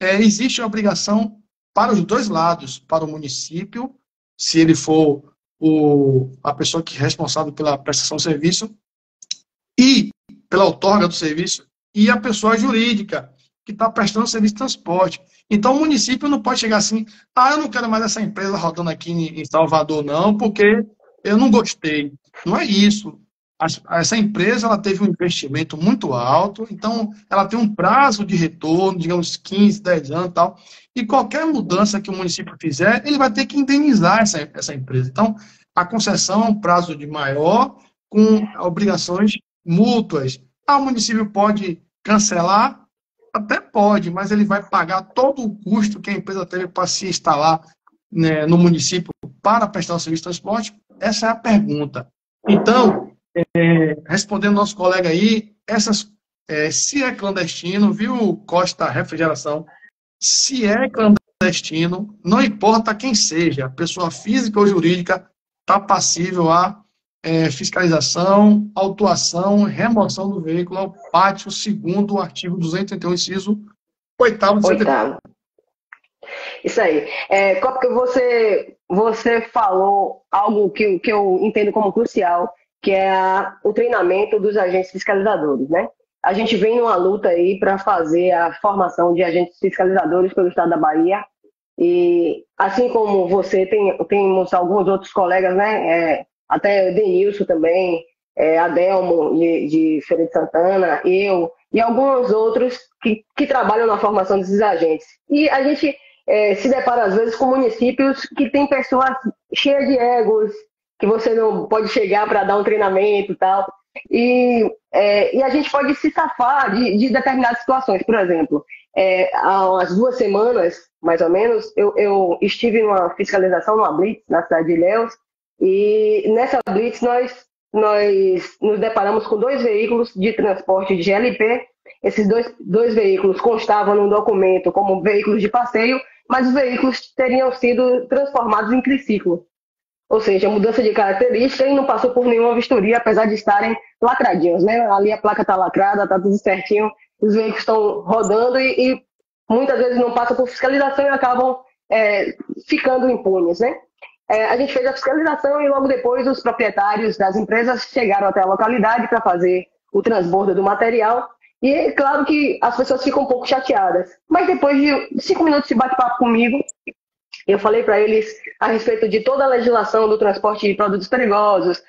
existe a obrigação para os dois lados, para o município, se ele for a pessoa que é responsável pela prestação do serviço, e pela outorga do serviço, e a pessoa jurídica, que está prestando serviço de transporte. Então, o município não pode chegar assim, eu não quero mais essa empresa rodando aqui em Salvador, não, porque eu não gostei. Não é isso. Essa empresa ela teve um investimento muito alto, então ela tem um prazo de retorno, digamos 15, 10 anos e tal, e qualquer mudança que o município fizer, ele vai ter que indenizar essa empresa. Então, a concessão é um prazo de maior, com obrigações mútuas. O município pode cancelar? Até pode, mas ele vai pagar todo o custo que a empresa teve para se instalar, né, no município para prestar o serviço de transporte? Essa é a pergunta. Então, respondendo nosso colega aí, se é clandestino, viu, Costa Refrigeração, se é clandestino, não importa quem seja, pessoa física ou jurídica, está passível a fiscalização, autuação, remoção do veículo ao pátio, segundo o artigo 231, inciso 8º do CTP. Isso aí. Porque você falou algo que eu entendo como crucial, que é o treinamento dos agentes fiscalizadores, né? A gente vem numa luta aí para fazer a formação de agentes fiscalizadores pelo estado da Bahia, e assim como você, temos alguns outros colegas, né? Até Denilson também, Adelmo de Feira de Santana, eu e alguns outros que trabalham na formação desses agentes. E a gente se depara às vezes com municípios que tem pessoas cheias de egos, que você não pode chegar para dar um treinamento e tal. E a gente pode se safar de determinadas situações. Por exemplo, há umas 2 semanas, mais ou menos, eu estive numa fiscalização, numa blitz, na cidade de Ilhéus, e nessa blitz nós nos deparamos com 2 veículos de transporte de GLP. Esses dois veículos constavam num documento como veículos de passeio, mas os veículos teriam sido transformados em triciclo. Ou seja, mudança de característica, e não passou por nenhuma vistoria, apesar de estarem lacradinhos, né? Ali a placa está lacrada, está tudo certinho, os veículos estão rodando e muitas vezes não passam por fiscalização e acabam ficando impunes, né? A gente fez a fiscalização e logo depois os proprietários das empresas chegaram até a localidade para fazer o transbordo do material. E é claro que as pessoas ficam um pouco chateadas. Mas depois de 5 minutos de bate-papo comigo, eu falei para eles a respeito de toda a legislação do transporte de produtos perigosos,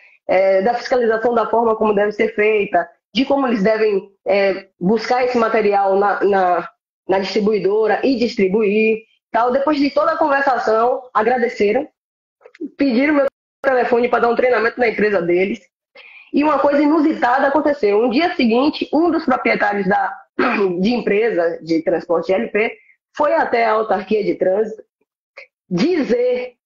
da fiscalização da forma como deve ser feita, de como eles devem buscar esse material na distribuidora e distribuir. Tal. Depois de toda a conversação, agradeceram, pediram meu telefone para dar um treinamento na empresa deles. E uma coisa inusitada aconteceu. No dia seguinte, um dos proprietários de empresa de transporte LP foi até a autarquia de trânsito dizer,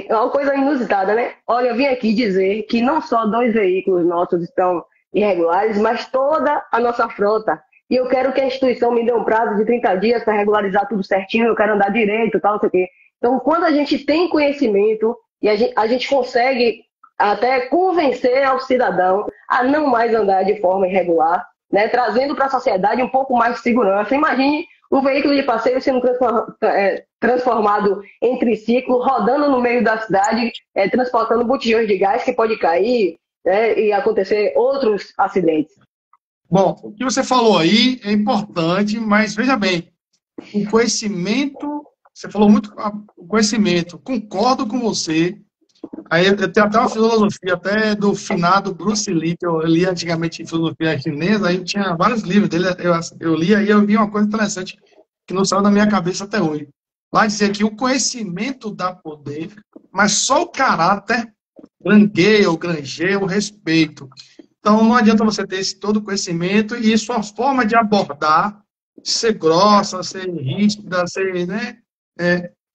é uma coisa inusitada, né? Olha, eu vim aqui dizer que não só 2 veículos nossos estão irregulares, mas toda a nossa frota. E eu quero que a instituição me dê um prazo de 30 dias para regularizar tudo certinho, eu quero andar direito, tal, não sei o quê. Então, quando a gente tem conhecimento e a gente consegue até convencer ao cidadão a não mais andar de forma irregular, né, trazendo para a sociedade um pouco mais de segurança. Imagine um veículo de passeio sendo transformado em triciclo, rodando no meio da cidade, transportando botijões de gás que pode cair, né, e acontecer outros acidentes. Bom, o que você falou aí é importante, mas veja bem, o conhecimento, você falou muito o conhecimento, concordo com você. Aí eu tenho até uma filosofia até do finado Bruce Lee, que eu li antigamente em filosofia chinesa, aí tinha vários livros dele, eu li aí eu vi uma coisa interessante que não saiu da minha cabeça até hoje. Lá dizia que o conhecimento dá poder, mas só o caráter granjeia o respeito. Então não adianta você ter todo o conhecimento e sua forma de abordar ser grossa, ser rígida, ser, né,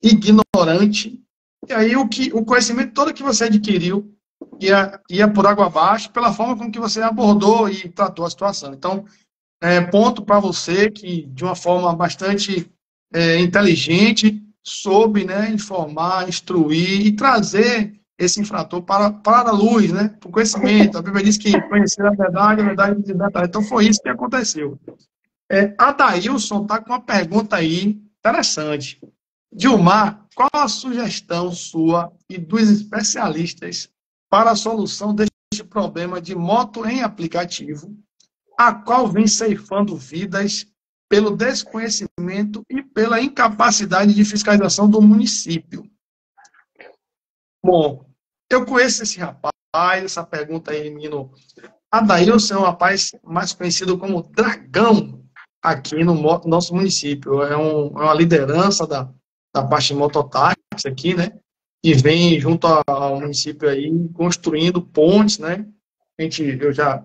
ignorante. E aí o conhecimento todo que você adquiriu ia por água abaixo pela forma com que você abordou e tratou a situação. Então, ponto para você que, de uma forma bastante inteligente, soube, né, informar, instruir e trazer esse infrator para a luz, né, para o conhecimento. A Bíblia diz que conhecer a verdade nos libertará. Então foi isso que aconteceu. Adailson está com uma pergunta aí interessante. Dilmar, qual a sugestão sua e dos especialistas para a solução deste problema de moto em aplicativo, a qual vem ceifando vidas pelo desconhecimento e pela incapacidade de fiscalização do município? Bom, eu conheço esse rapaz, essa pergunta aí, menino. Adailson é um rapaz mais conhecido como Dragão aqui no nosso município. É uma liderança da parte de mototáxi aqui, né? E vem junto ao município aí construindo pontes, né? Eu já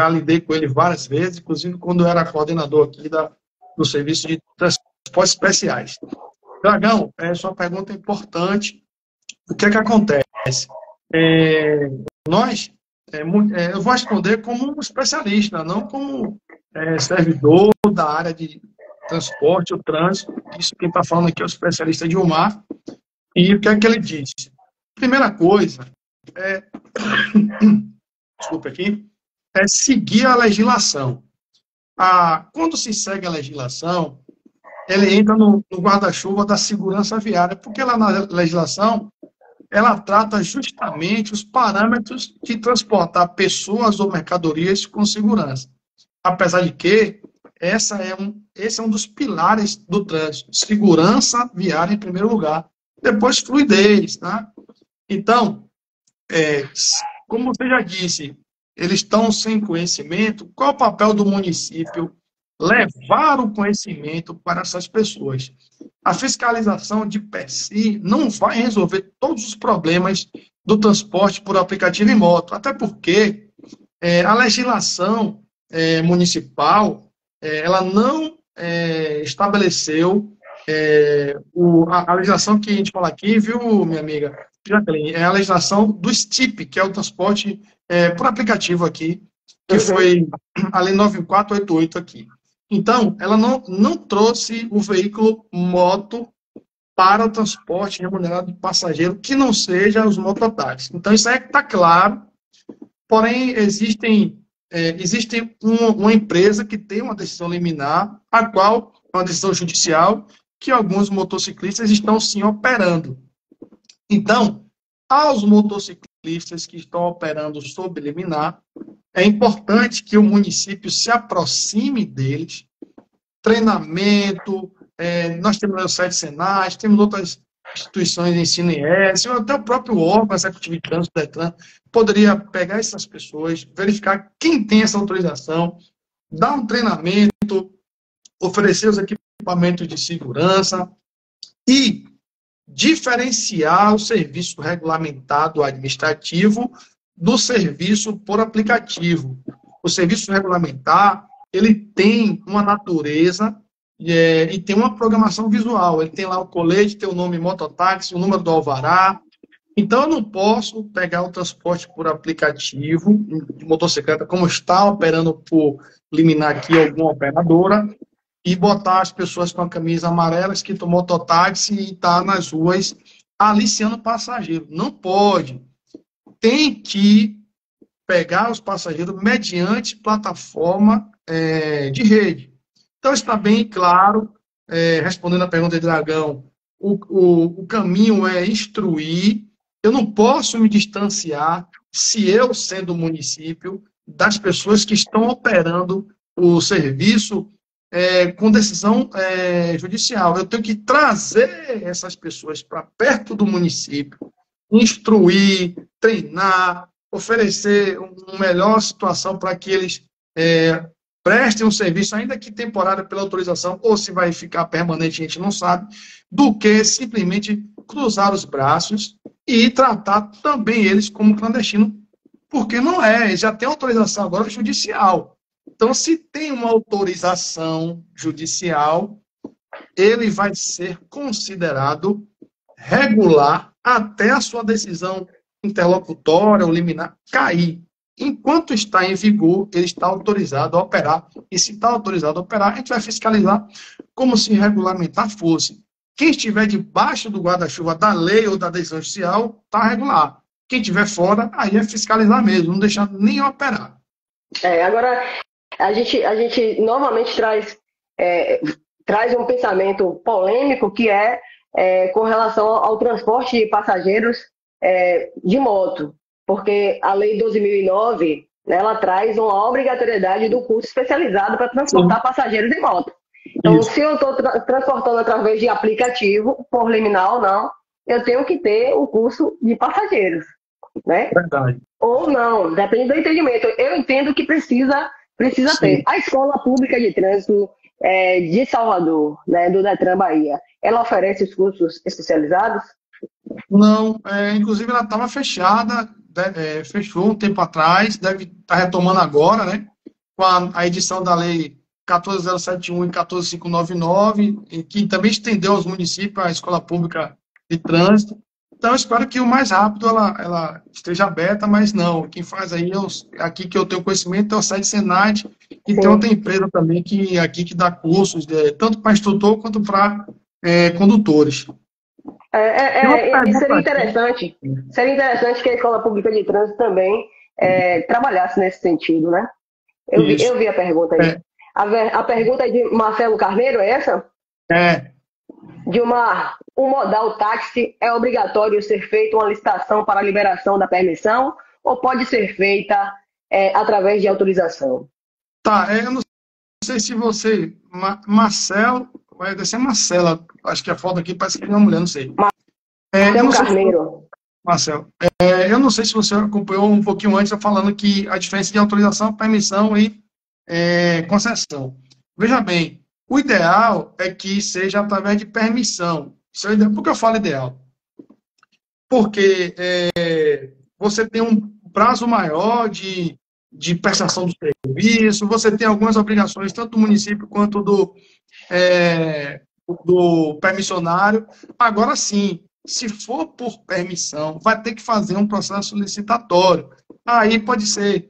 lidei com ele várias vezes, inclusive quando eu era coordenador aqui do serviço de transportes especiais. Dragão, sua pergunta é importante. O que é que acontece? Eu vou responder como um especialista, não como servidor da área de transporte ou trânsito. Isso quem está falando aqui é o especialista Dilmar. E o que é que ele disse? Primeira coisa desculpa aqui, é seguir a legislação. Quando se segue a legislação, ele entra no guarda-chuva da segurança viária, porque lá na legislação ela trata justamente os parâmetros de transportar pessoas ou mercadorias com segurança. Apesar de que esse é um dos pilares do trânsito. Segurança viária em primeiro lugar. Depois, fluidez. Tá? Então, como você já disse, eles estão sem conhecimento. Qual é o papel do município? Levar o conhecimento para essas pessoas. A fiscalização de per si não vai resolver todos os problemas do transporte por aplicativo e moto, até porque a legislação municipal ela não estabeleceu a legislação que a gente fala aqui, viu, minha amiga Jacqueline, é a legislação do STIP, que é o transporte por aplicativo aqui, que foi a Lei 9488 aqui. Então, ela não trouxe o veículo moto para o transporte remunerado de passageiro que não seja os mototáxis. Então, isso aí está claro. Porém, existe uma empresa que tem uma decisão liminar, a qual é uma decisão judicial, que alguns motociclistas estão sim operando. Então, aos motociclistas que estão operando sob liminar, é importante que o município se aproxime deles, treinamento, nós temos o site Senai, temos outras instituições de ensino IES, até o próprio órgão executivo de trânsito, DETRAN, poderia pegar essas pessoas, verificar quem tem essa autorização, dar um treinamento, oferecer os equipamentos de segurança e diferenciar o serviço regulamentado administrativo do serviço por aplicativo. O serviço regulamentar, ele tem uma natureza e tem uma programação visual. Ele tem lá o colete, tem o nome mototáxi, o número do alvará. Então, eu não posso pegar o transporte por aplicativo de motocicleta, como está operando por liminar aqui alguma operadora, e botar as pessoas com a camisa amarela, escrito mototáxi, e está nas ruas aliciando passageiro. Não pode. Tem que pegar os passageiros mediante plataforma de rede. Então, está bem claro, respondendo a pergunta de Dragão, o caminho é instruir. Eu não posso me distanciar, se eu, sendo município, das pessoas que estão operando o serviço com decisão judicial. Eu tenho que trazer essas pessoas para perto do município, instruir, treinar, oferecer uma melhor situação para que eles prestem um serviço, ainda que temporário pela autorização, ou se vai ficar permanente, a gente não sabe, do que simplesmente cruzar os braços e tratar também eles como clandestino, porque não já tem autorização agora judicial. Então, se tem uma autorização judicial, ele vai ser considerado regular até a sua decisão interlocutória ou liminar cair. Enquanto está em vigor, ele está autorizado a operar. E se está autorizado a operar, a gente vai fiscalizar como se regulamentar fosse. Quem estiver debaixo do guarda-chuva da lei ou da decisão judicial, está regular. Quem estiver fora, aí é fiscalizar mesmo, não deixar nem operar. Agora, a gente novamente traz um pensamento polêmico que com relação ao transporte de passageiros de moto, porque a Lei 12.009, né, ela traz uma obrigatoriedade do curso especializado para transportar passageiros de moto. Então, se eu estou transportando através de aplicativo, por liminar ou não, eu tenho que ter o curso de passageiros, né? Verdade. Ou não, depende do entendimento. Eu entendo que precisa ter. A Escola Pública de Trânsito de Salvador, né, do Detran Bahia, ela oferece os cursos especializados? Não, inclusive ela estava fechada, fechou um tempo atrás, deve estar retomando agora, né? Com a edição da lei 14.071 e 14.599, que também estendeu aos municípios a escola pública de trânsito. Então, eu espero que o mais rápido ela esteja aberta, mas não. Quem faz aí, aqui que eu tenho conhecimento, é o site Senat, e tem outra empresa também que dá cursos, tanto para instrutor quanto para condutores. Seria interessante que a Escola Pública de Trânsito também trabalhasse nesse sentido, né? Eu vi a pergunta aí. A pergunta é de Marcelo Carneiro, é essa? Dilmar, o modal táxi é obrigatório ser feita uma licitação para a liberação da permissão ou pode ser feita através de autorização? Tá, eu não sei se você... Marcelo, deve ser Marcela, acho que a foto aqui parece que é uma mulher, não sei. Marcelo Carneiro. Marcelo, eu não sei se você acompanhou um pouquinho antes, eu falando que a diferença de autorização, permissão e concessão. Veja bem, o ideal é que seja através de permissão. Isso é o ideal. Por que eu falo ideal? Porque você tem um prazo maior de prestação do serviço, você tem algumas obrigações, tanto do município quanto do permissionário. Agora sim, se for por permissão, vai ter que fazer um processo licitatório. Aí pode ser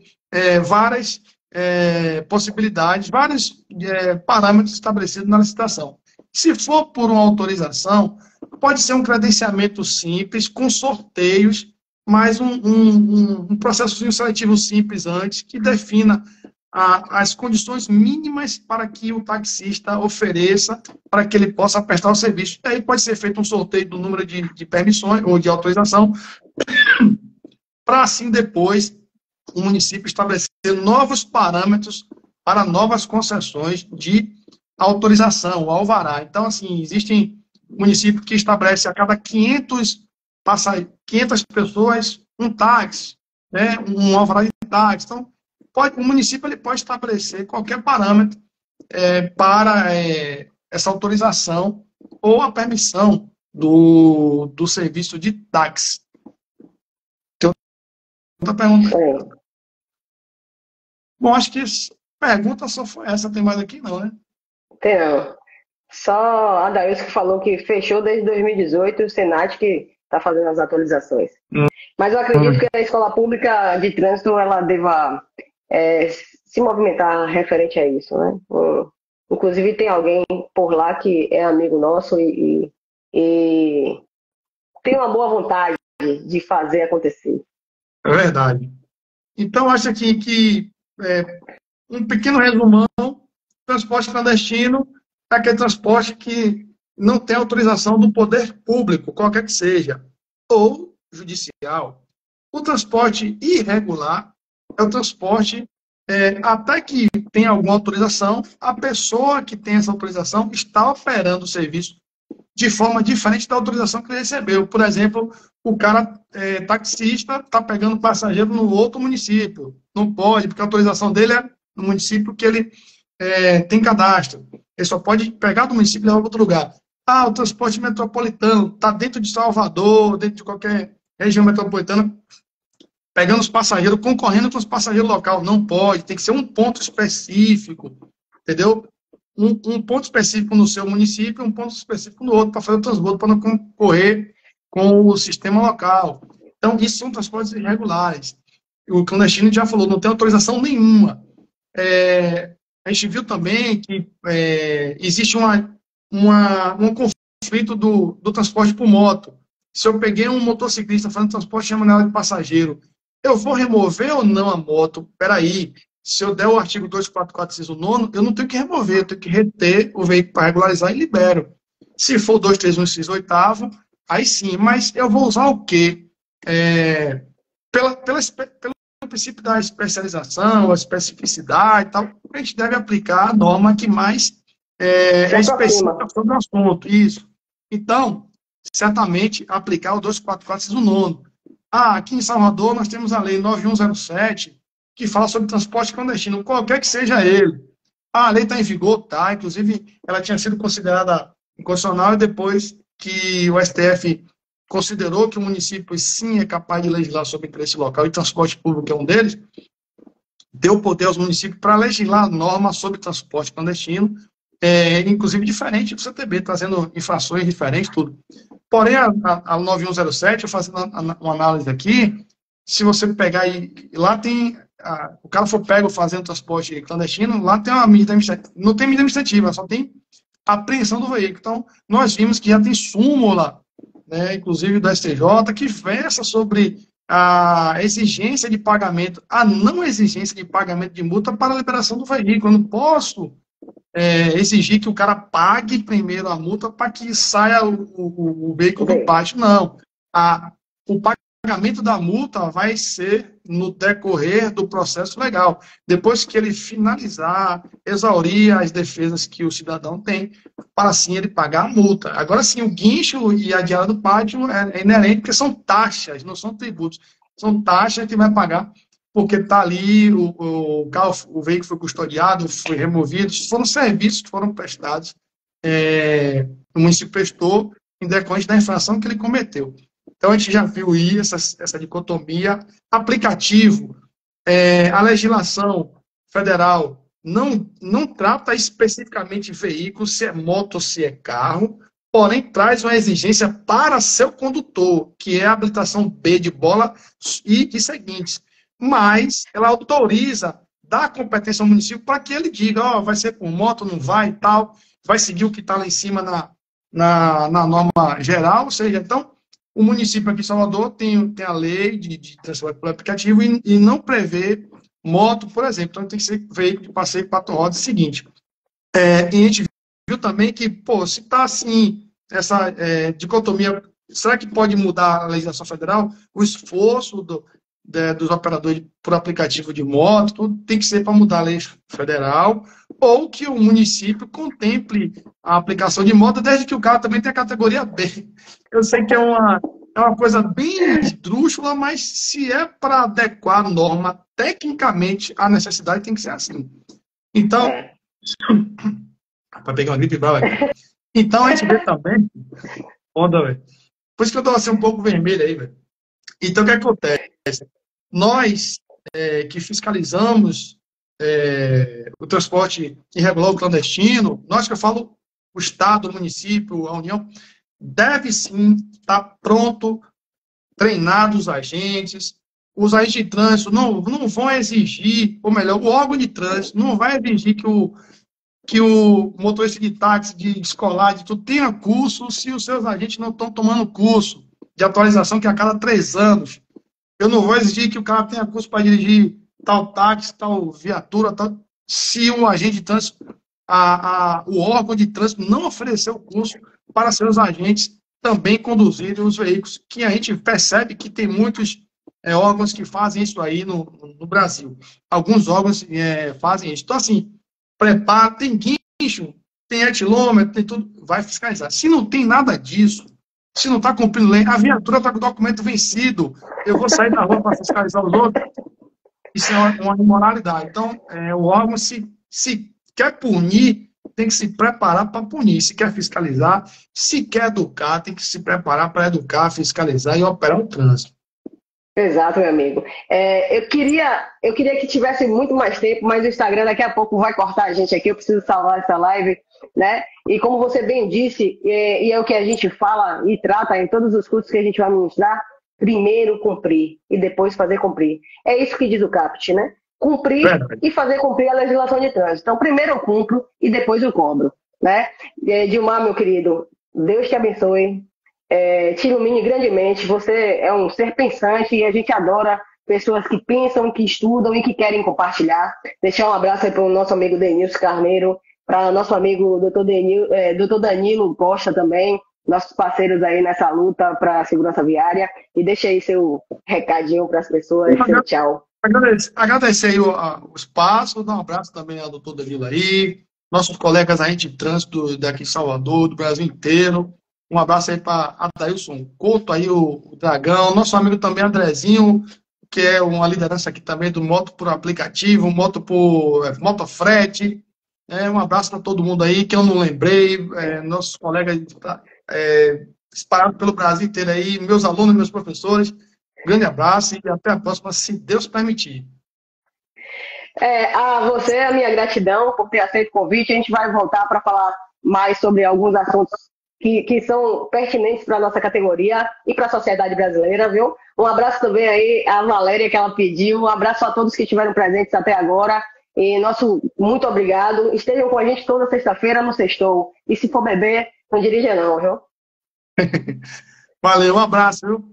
várias possibilidades, vários parâmetros estabelecidos na licitação. Se for por uma autorização, pode ser um credenciamento simples, com sorteios, mas um processo seletivo simples antes, que defina as condições mínimas para que o taxista ofereça para que ele possa prestar o serviço. E aí pode ser feito um sorteio do número de permissões ou de autorização, para assim depois o município estabelecer novos parâmetros para novas concessões de autorização, o alvará. Então, assim, existem municípios que estabelecem a cada 500 pessoas um táxi, né, um alvará de táxi. Então, o município ele pode estabelecer qualquer parâmetro para essa autorização ou a permissão do serviço de táxi. Tem outra pergunta? Bom, acho que a pergunta só foi essa, tem mais aqui não, né? Tem não. Só a Daílson que falou que fechou desde 2018 e o Senat que está fazendo as atualizações. Mas eu acredito que a Escola Pública de Trânsito ela deva se movimentar referente a isso, né? Inclusive tem alguém por lá que é amigo nosso e tem uma boa vontade de fazer acontecer. É verdade. Então, acho aqui que um pequeno resumão: transporte clandestino é aquele transporte que não tem autorização do poder público, qualquer que seja, ou judicial. O transporte irregular é o transporte, até que tenha alguma autorização, a pessoa que tem essa autorização está operando o serviço de forma diferente da autorização que ele recebeu. Por exemplo, o cara taxista está pegando passageiro no outro município. Não pode, porque a autorização dele é no município que ele tem cadastro. Ele só pode pegar do município e levar para outro lugar. O transporte metropolitano está dentro de Salvador, dentro de qualquer região metropolitana, pegando os passageiros, concorrendo com os passageiros locais. Não pode, tem que ser um ponto específico, entendeu? Um ponto específico no seu município, um ponto específico no outro, para fazer o transbordo, para não concorrer com o sistema local. Então, isso são transportes irregulares. O clandestino já falou, não tem autorização nenhuma. A gente viu também que existe uma conflito do transporte por moto. Se eu peguei um motociclista fazendo transporte de maneira de passageiro, eu vou remover ou não a moto? Peraí, se eu der o artigo 244, inciso 9, eu não tenho que remover, eu tenho que reter o veículo para regularizar e libero. Se for 231, inciso 8º, aí sim, mas eu vou usar o quê? Pelo princípio da especialização, a especificidade e tal, a gente deve aplicar a norma que mais é específica sobre o assunto. Isso. Então, certamente, aplicar o 244, inciso 9. Aqui em Salvador, nós temos a lei 9107, que fala sobre transporte clandestino, qualquer que seja ele. A lei está em vigor, tá? Inclusive, ela tinha sido considerada inconstitucional e depois que o STF considerou que o município, sim, é capaz de legislar sobre interesse local e transporte público é um deles, deu poder aos municípios para legislar normas sobre transporte clandestino, inclusive diferente do CTB, trazendo infrações diferentes, tudo. Porém, a 9107, eu fazendo uma análise aqui, se você pegar lá tem, o cara for pego fazendo transporte clandestino, lá tem uma medida administrativa, não tem medida administrativa, só tem apreensão do veículo. Então, nós vimos que já tem súmula, né, inclusive do STJ, que versa sobre a exigência de pagamento, a não exigência de pagamento de multa para a liberação do veículo. Eu não posso exigir que o cara pague primeiro a multa para que saia o veículo do pátio. Não. O pagamento da multa vai ser no decorrer do processo legal. Depois que ele finalizar, exaurir as defesas que o cidadão tem, para assim ele pagar a multa. Agora sim, o guincho e a diária do pátio é inerente, porque são taxas, não são tributos. São taxas que vai pagar, porque está ali, o veículo foi custodiado, foi removido, foram serviços que foram prestados, o município prestou em decorrência da infração que ele cometeu. Então, a gente já viu aí essa dicotomia. Aplicativo, a legislação federal não trata especificamente veículo, se é moto ou se é carro, porém traz uma exigência para seu condutor, que é a habilitação B de bola e seguintes. Mas ela autoriza, dá competência ao município para que ele diga, vai ser por moto, não vai e tal, vai seguir o que está lá em cima na norma geral, ou seja, então, o município aqui em Salvador tem a lei de transporte por aplicativo e não prevê moto, por exemplo. Então, tem que ser veículo de passeio de 4 rodas. Seguinte, e a gente viu também que, se está assim, essa dicotomia, será que pode mudar a legislação federal? O esforço dos operadores por aplicativo de moto, tudo tem que ser para mudar a lei federal, ou que o município contemple a aplicação de moto, desde que o cara também tenha a categoria B. Eu sei que é uma coisa bem esdrúxula, mas se é para adequar a norma tecnicamente à necessidade, tem que ser assim. Então, para pegar uma gripe brava aqui. Então, a gente vê também, onda, velho. Por isso que eu estou assim um pouco vermelho aí, velho. Então, o que acontece? Nós, que fiscalizamos o transporte irregular clandestino, nós que eu falo, o Estado, o município, a União, deve sim estar pronto, treinados os agentes de trânsito não vão exigir, ou melhor, o órgão de trânsito não vai exigir que o motorista de táxi, de escolar, de tudo, tenha curso se os seus agentes não estão tomando curso de atualização, que é a cada 3 anos. Eu não vou exigir que o cara tenha curso para dirigir tal táxi, tal viatura, tal, se o agente de trânsito, o órgão de trânsito não oferecer o curso para seus agentes também conduzirem os veículos, que a gente percebe que tem muitos órgãos que fazem isso aí no Brasil. Alguns órgãos fazem isso. Então, assim, prepara, tem guincho, tem etilômetro, tem tudo, vai fiscalizar. Se não tem nada disso, se não está cumprindo lei, a viatura está com o documento vencido, eu vou sair da rua para fiscalizar os outros, isso é uma imoralidade. Então, o órgão, se quer punir, tem que se preparar para punir. Se quer fiscalizar, se quer educar, tem que se preparar para educar, fiscalizar e operar o trânsito. Exato, meu amigo. Eu queria que tivesse muito mais tempo, mas o Instagram daqui a pouco vai cortar a gente aqui, eu preciso salvar essa live, né? E como você bem disse, e é o que a gente fala e trata em todos os cursos que a gente vai ministrar, primeiro cumprir e depois fazer cumprir. É isso que diz o CAPT, né? Cumprir e fazer cumprir a legislação de trânsito. Então, primeiro eu cumpro e depois eu cobro, né? Dilmar, meu querido, Deus te abençoe, te ilumine grandemente. Você é um ser pensante e a gente adora pessoas que pensam, que estudam e que querem compartilhar. Deixar um abraço aí para o nosso amigo Denilson Carneiro, para nosso amigo Dr. Danilo Costa também, nossos parceiros aí nessa luta para a segurança viária. E deixa aí seu recadinho para as pessoas, seu tchau. Agradecer aí o espaço, dar um abraço também ao doutor Danilo aí, nossos colegas aí de trânsito daqui de Salvador, do Brasil inteiro. Um abraço aí para Adailson Couto, aí o Dragão, nosso amigo também Andrezinho, que é uma liderança aqui também do Moto por aplicativo, Motofrete. Um abraço para todo mundo aí, que eu não lembrei, nossos colegas espalhados pelo Brasil inteiro aí, meus alunos, meus professores. Grande abraço e até a próxima, se Deus permitir. A você, a minha gratidão por ter aceito o convite. A gente vai voltar para falar mais sobre alguns assuntos que são pertinentes para a nossa categoria e para a sociedade brasileira, viu? Um abraço também aí à Valéria, que ela pediu. Um abraço a todos que estiveram presentes até agora. E nosso muito obrigado. Estejam com a gente toda sexta-feira no Sextou. E se for beber, não dirija não, viu? Valeu, um abraço, viu?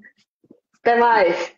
Até mais.